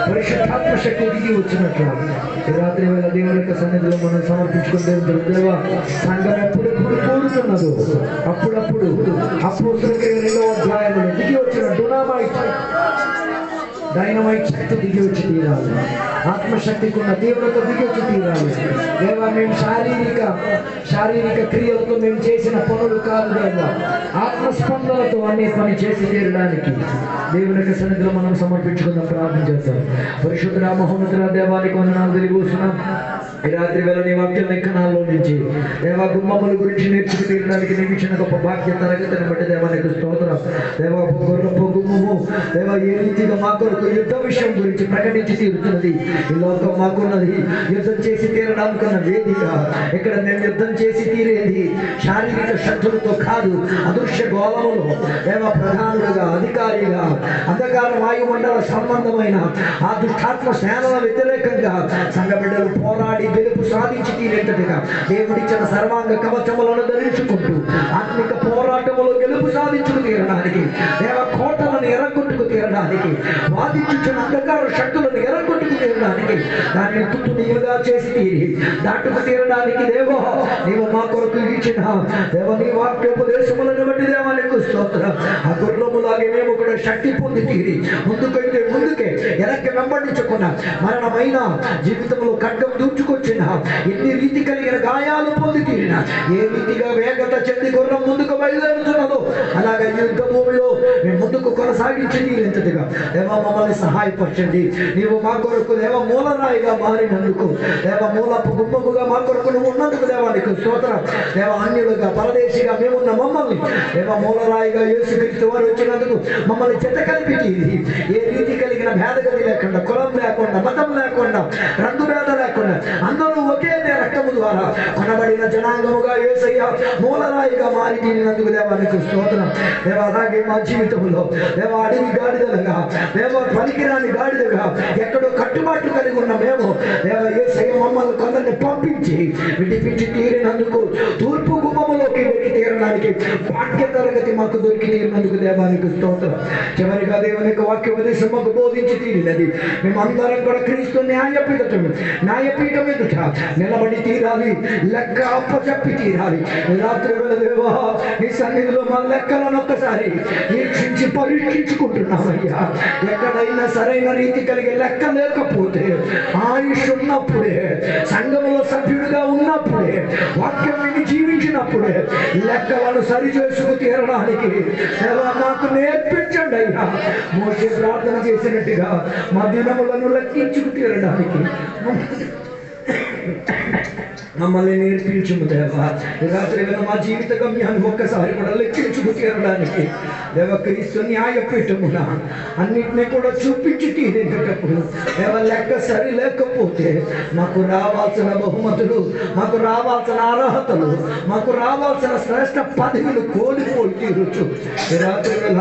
పరిశుద్ధాత్మ శక్తి దిగి వచ్చినట్ల ఈ రాత్రి వేళ దేవుని యొక్క సన్నిధిలో మనం సమర్పించుకుంటే దేవా సంఘం ఎప్పుడెప్పుడు కూడుతున్నదో అప్పుడప్పుడు అపోస్తలుల 2వ అధ్యాయంలో దిగి వచ్చిన డైనమైట్ శక్తి దిగి వచ్చి తీరాలి. ఆత్మశక్తికి ఉన్న తీవ్రత దిగి వచ్చి తీరాలి. దేవా మేము శారీరక క్రియలతో మేము చేసిన పనులు కాదు దేవా, ఆత్మస్పందనతో అనే పని చేసి తీరడానికి దేవుని యొక్క సన్నిధిలో మనం సమర్పించుకుందాం, ప్రార్థన చేస్తాం. పరిశుద్ధ మహోన్నతుల దేవానికి వందనాలు తెలియజేస్తున్నాం. ఈ రాత్రి వేళ నీ వాక్యం లేఖనాల్లో నుంచి దేవా గుమ్మముల గురించి నేర్చుకు తీరడానికి నీకు ఇచ్చిన గొప్ప భాగ్య తరగతిని బట్టి దేవానికి స్తోత్రం. దేవా గొర్రెపు గుమ్మము దేవా ఏ రీతిగా మా కొరకు యుద్ధ విషయం గురించి ప్రకటించి తీరుతున్నది. ఈ లోకం మాకున్నది యుద్ధం చేసి తీరడానికన్న వేదిక. ఇక్కడ మేము యుద్ధం చేసి తీరేది శారీరక శక్తులతో కాదు, అదృశ్య గోళములో దేవా ప్రధానుడుగా, అధికారిగా, అంధకార వాయుమండల సంబంధమైన ఆ దుష్టాత్మ సేనల వ్యతిరేకంగా సంఘ బిడ్డలు పోరాడి గెలుపు సాధించి తీరేటట్టుగా దేవుడిచ్చిన సర్వాంగ కవచములను ధరించుకుంటూ ఆత్మిక పోరాటములో గెలుపు సాధించుకు తీరడానికి, దేవ కోటలను ఎరగొట్టుకు తీరడానికి, వాదించున్న అంధకార శక్తులను ఎరగొట్టుకు తీరడానికి, దాన్ని తుట్టు నీవుగా చేసి తీరి దాటుకు తీరడానికి దేవో నీవు మా కొరకు ఇచ్చిన దేవ నీ వాక్యోపదేశములను బట్టి దేవానికి స్తోత్రం. ఆ గుర్రములాగే మేము కూడా శక్తి పొంది తీరి ముందుకైతే ముందుకే వెనక్కి వెంబడించుకున్న మరణమైన జీవితంలో ఖడ్గం దూచుకు వచ్చిన, ఎన్ని రీతి కలిగిన గాయాలు పొంది తీరిన, ఏ రీతిగా వేగత చెంది గుర్రం ముందుకు బయలుదేరుతున్నదో అలాగే యుద్ధ భూమిలో మేము ముందుకు కొనసాగించి తీరేంతటిగా దేవా మమ్మల్ని సహాయపరచండి. నీవు మా కొరకు దేవ మూలరాయిగా మారినందుకు, దేవ మూలపు గుమ్మముగా మా కొరకు నువ్వు ఉన్నందుకు దేవానికి స్తోత్రం. దేవ అన్యులుగా పరదేశిగా మేమున్న మమ్మల్ని దేవ మూలరాయిగా యేసుక్రీస్తు వారు వచ్చినందుకు మమ్మల్ని జత కలిపి ఏ రీతి కలిగిన భేదగతి లేకుండా, కులం లేకుండా, మతం లేకుండా, రంగు భేద లేకుండా అందరూ ఒకే రక్తము ద్వారా కొనబడిన జనాంగముగా యేసయ్య మూలరాయిగా మారి తీరినందుకు దేవానికి స్తోత్రం. దేవ అలాగే మా జీవితంలో దేవ అడవి గాడిదలుగా, దేవ పనికిరాని గాడిదగా ఎక్కడో కట్టుబాట్లు కలిగి ఉన్న మేము దేవ యేసయ్య మమ్మల్ని కొందరిని పంపించి విడిపించి తీరినందుకు, తూర్పు గుమ్మములోకి వెళ్ళి తీరడానికి భాగ్య తరగతి మాకు దొరికి తీరినందుకు దేవానికి స్తోత్రం. చివరిగా దేవుని యొక్క వాక్యోపదేశం మాకు బోధించి తీరినది. మేమందరం కూడా క్రీస్తు న్యాయపీఠం ఎదుట నిలబడి తీరాలి, లెక్క అప్పచెప్పి తీరాలి. రాత్రి వేళ దేవా నీ సన్నిధిలో మా లెక్కలను ఒక్కసారి వీక్షించి పరీక్షించుకుంటున్నామయ్యా. ఎక్కడైనా సరైన రీతి కలిగే లెక్క లేకపోతే, ఆయుష్ ఉన్నప్పుడే, సంఘములో సభ్యుడిగా ఉన్నప్పుడే, వాక్యం విని జీవించినప్పుడే లెక్కలను సరి చేసుకు తీరడానికి దేవా మాకు నేర్పించండి అయ్యా. మోషే ప్రార్థన చేసినట్టుగా మా దినములను లెక్కించుకు తీరడానికి మమ్మల్ని నేర్పించుము దేవా. రాత్రి వేళ మా జీవిత గమ్యాన్ని ఒక్కసారి కూడా లెక్కించుకు తీరడానికి దేవ క్రీస్తు న్యాయపీఠమున అన్నిటినీ కూడా చూపించి తీరేటప్పుడు దేవ లెక్క సరి లేకపోతే మాకు రావాల్సిన బహుమతులు, మాకు రావాల్సిన అర్హతలు, మాకు రావాల్సిన శ్రేష్ఠ పదవులు కోల్పోయి తీరొచ్చు. ఈ రాత్రి వేళ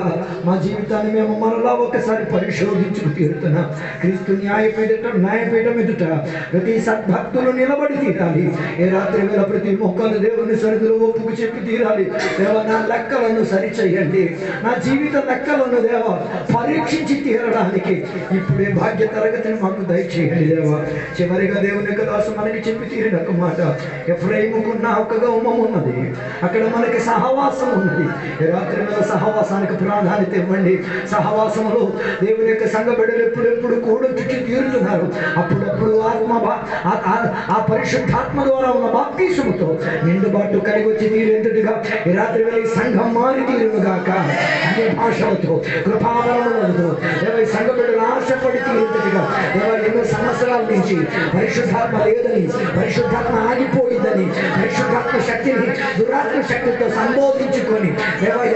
మా జీవితాన్ని మేము మరలా ఒకసారి పరిశోధించుకు తీరుతున్నాం. క్రీస్తు న్యాయపీఠం ఎదుట ప్రతి సద్భక్తులు నిలబడి తీరాలి. ఈ రాత్రి వేళ ప్రతి మొక్కలు దేవుని సరిధిలో ఒప్పుకు చెప్పి తీరాలి. దేవ నా లెక్కలను సరి చేయండి, నా జీవిత లెక్కలను దేవ పరీక్షించి తీరడానికి ఇప్పుడే భాగ్య తరగతిని మాకు దయచేయండి దేవ. చివరిగా దేవుని యొక్క దాసు మనకి చెప్పి తీరిన ఒక మాట, ఎఫ్రాయిముకున్న ఒక గౌమం ఉన్నది, అక్కడ మనకి సహవాసం ఉన్నది. ఈ రాత్రి వేళ సహవాసానికి ప్రాధాన్యత ఇవ్వండి. సహవాసంలో దేవుని యొక్క సంఘ బిడ్డలు ఎప్పుడెప్పుడు కూడొచ్చి తీరుతున్నారు. అప్పుడప్పుడు ఆ పరిశుద్ధాత్మ ద్వారా ఉన్న బాప్తిసముతో నిండుబాటు కలిగి వచ్చి తీరేంతటిగా ఈ రాత్రి వేళ ఈ సంఘం మారి తీరునుగాక. అన్ని భాషలతో కృపావరములతో ఈ సంఘ బిడ్డలు ఆశపడి తీరేంతటిగా ఎన్నో సంవత్సరాల నుంచి పరిశుద్ధాత్మ లేదని, పరిశుద్ధాత్మ ఆగిపోయిందని, పరిశుద్ధాత్మ శక్తిని దురాత్మ శక్తితో సంబోధించుకొని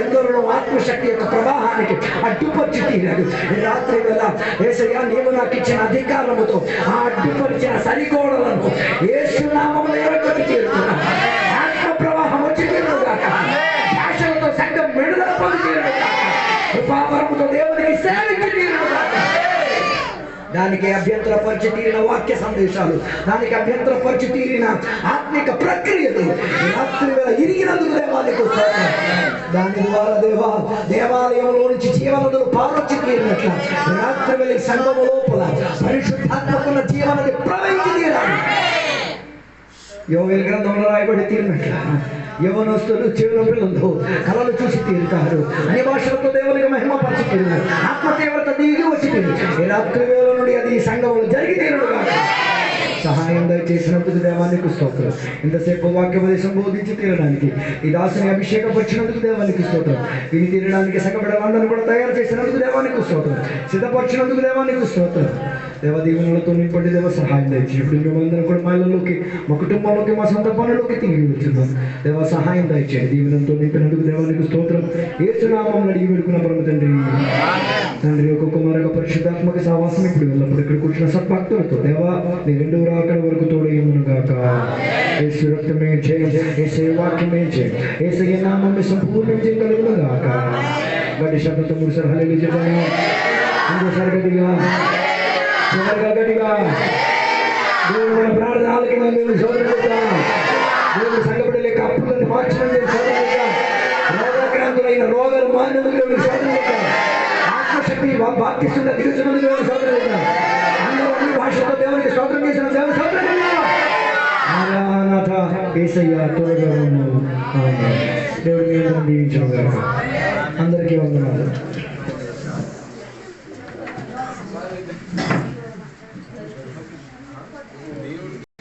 ఎందరో ఆత్మశక్తి యొక్క ప్రవాహానికి అడ్డుపరిచి తీరాడు. ఈ రాత్రి వేళ యేసయ్యా నీవు నాకు ఇచ్చిన అధికారముతో ఆ అడ్డుపరిచిన సరిగోడలను యేసు నామములో ఎరగొట్టి తీరుతున్నా. ఆత్మ ప్రవాహం వచ్చి తీరుగాక, భాషలతో సంఘం విడుదల పొంది తీరుగాక, కృపావరముతో దేవునికి సేవించి తీరుగాక. దానికి అభ్యంతరపరిచి తీరిన వాక్య సందేశాలు, దానికి అభ్యంతరపరిచి తీరిన ఆత్మిక ప్రక్రియలు రాత్రి వేళ ఇరిగినందుకు దేవానికి దాని ద్వారా దేవాలయంలో నుంచి జీవనదులు పారొచ్చి తీరినట్ల రాత్రి వేళ సంఘము లోపల పరిశుద్ధాత్మకున్న జీవనది ప్రవహించి తీరాలి. యోవేలు గ్రంథంలో రాయబడి తీరినట్ల యవనస్తులు చెవుల పిల్లలు కళలు చూసి తీరుతారు, అన్ని భాషలతో దేవునికి మహిమ పరిచి తీరుతారు, ఆత్మ తీవ్రత దిగి వచ్చి తీరుతారు. ఈ రాత్రి వేళ నుండి అది ఈ సంఘంలో జరిగి తీరుగా సహాయం దయచేసినందుకు దేవానికి స్తోత్రం. ఇంతసేపు వాక్యోపదేశం బోధించి తీరడానికి ఈ దాసుని అభిషేకపరిచినందుకు దేవానికి స్తోత్రం. ఇది తీరడానికి సగబిడలందరూ కూడా తయారు చేసినందుకు దేవానికి స్తోత్రం. సిద్ధపరిచినందుకు దేవానికి స్తోత్రం. దేవ దీవెనలతో నింపండి, దేవ సహాయం దయచేసి ఇప్పుడు మేమందరం కూడా మా ఇళ్ళలోకి, మా కుటుంబంలోకి, మా సొంత పనులలోకి తిరిగి వెళ్తున్నాం. దేవ సహాయం దయచేయండి. దీవెనలతో నింపినందుకు దేవానికి స్తోత్రం. యేసు నామములో అడిగి పెడుకున్న పరమ తండ్రి. తండ్రి యొక్క కుమారుగా పరిశుద్ధాత్మక సహవాసం ఇప్పుడు వెళ్ళప్పుడు ఇక్కడ కూర్చున్న సద్భక్తులతో దేవా నీ రెండో రాకడ వరకు తోడయ్యమును గాక. యేసు రక్తమే చేయండి, యేసు వాక్యమే చేయండి, యేసు నామములో సంపూర్ణ విజయం కలుగును గాక. గట్టి శబ్దంతో 3 సార్లు హల్లెలూయా చెప్పండి. ఇంకోసారి గట్టిగా, చివరిగా గట్టిగా దేవుని ప్రార్థన ఆలకిన మేము సోదరులుగా, దేవుని సంఘబిడ్డల అప్పులను మార్చడం సోదరులుగా, రోగగ్రాంతులైన రోగాలు మానవులుగా సోదరులుగా, ఆత్మశక్తి బాప్తిస్తున్న దిగుతున్న సోదరులుగా, అందరూ అన్ని భాషలతో దేవునికి స్తోత్రం చేసిన దేవుని సోదరులుగా మారానాథ యేసయ్య తోడుగా ఉన్నావు. దేవుని దీవించుగాక. అందరికీ వందనాలు.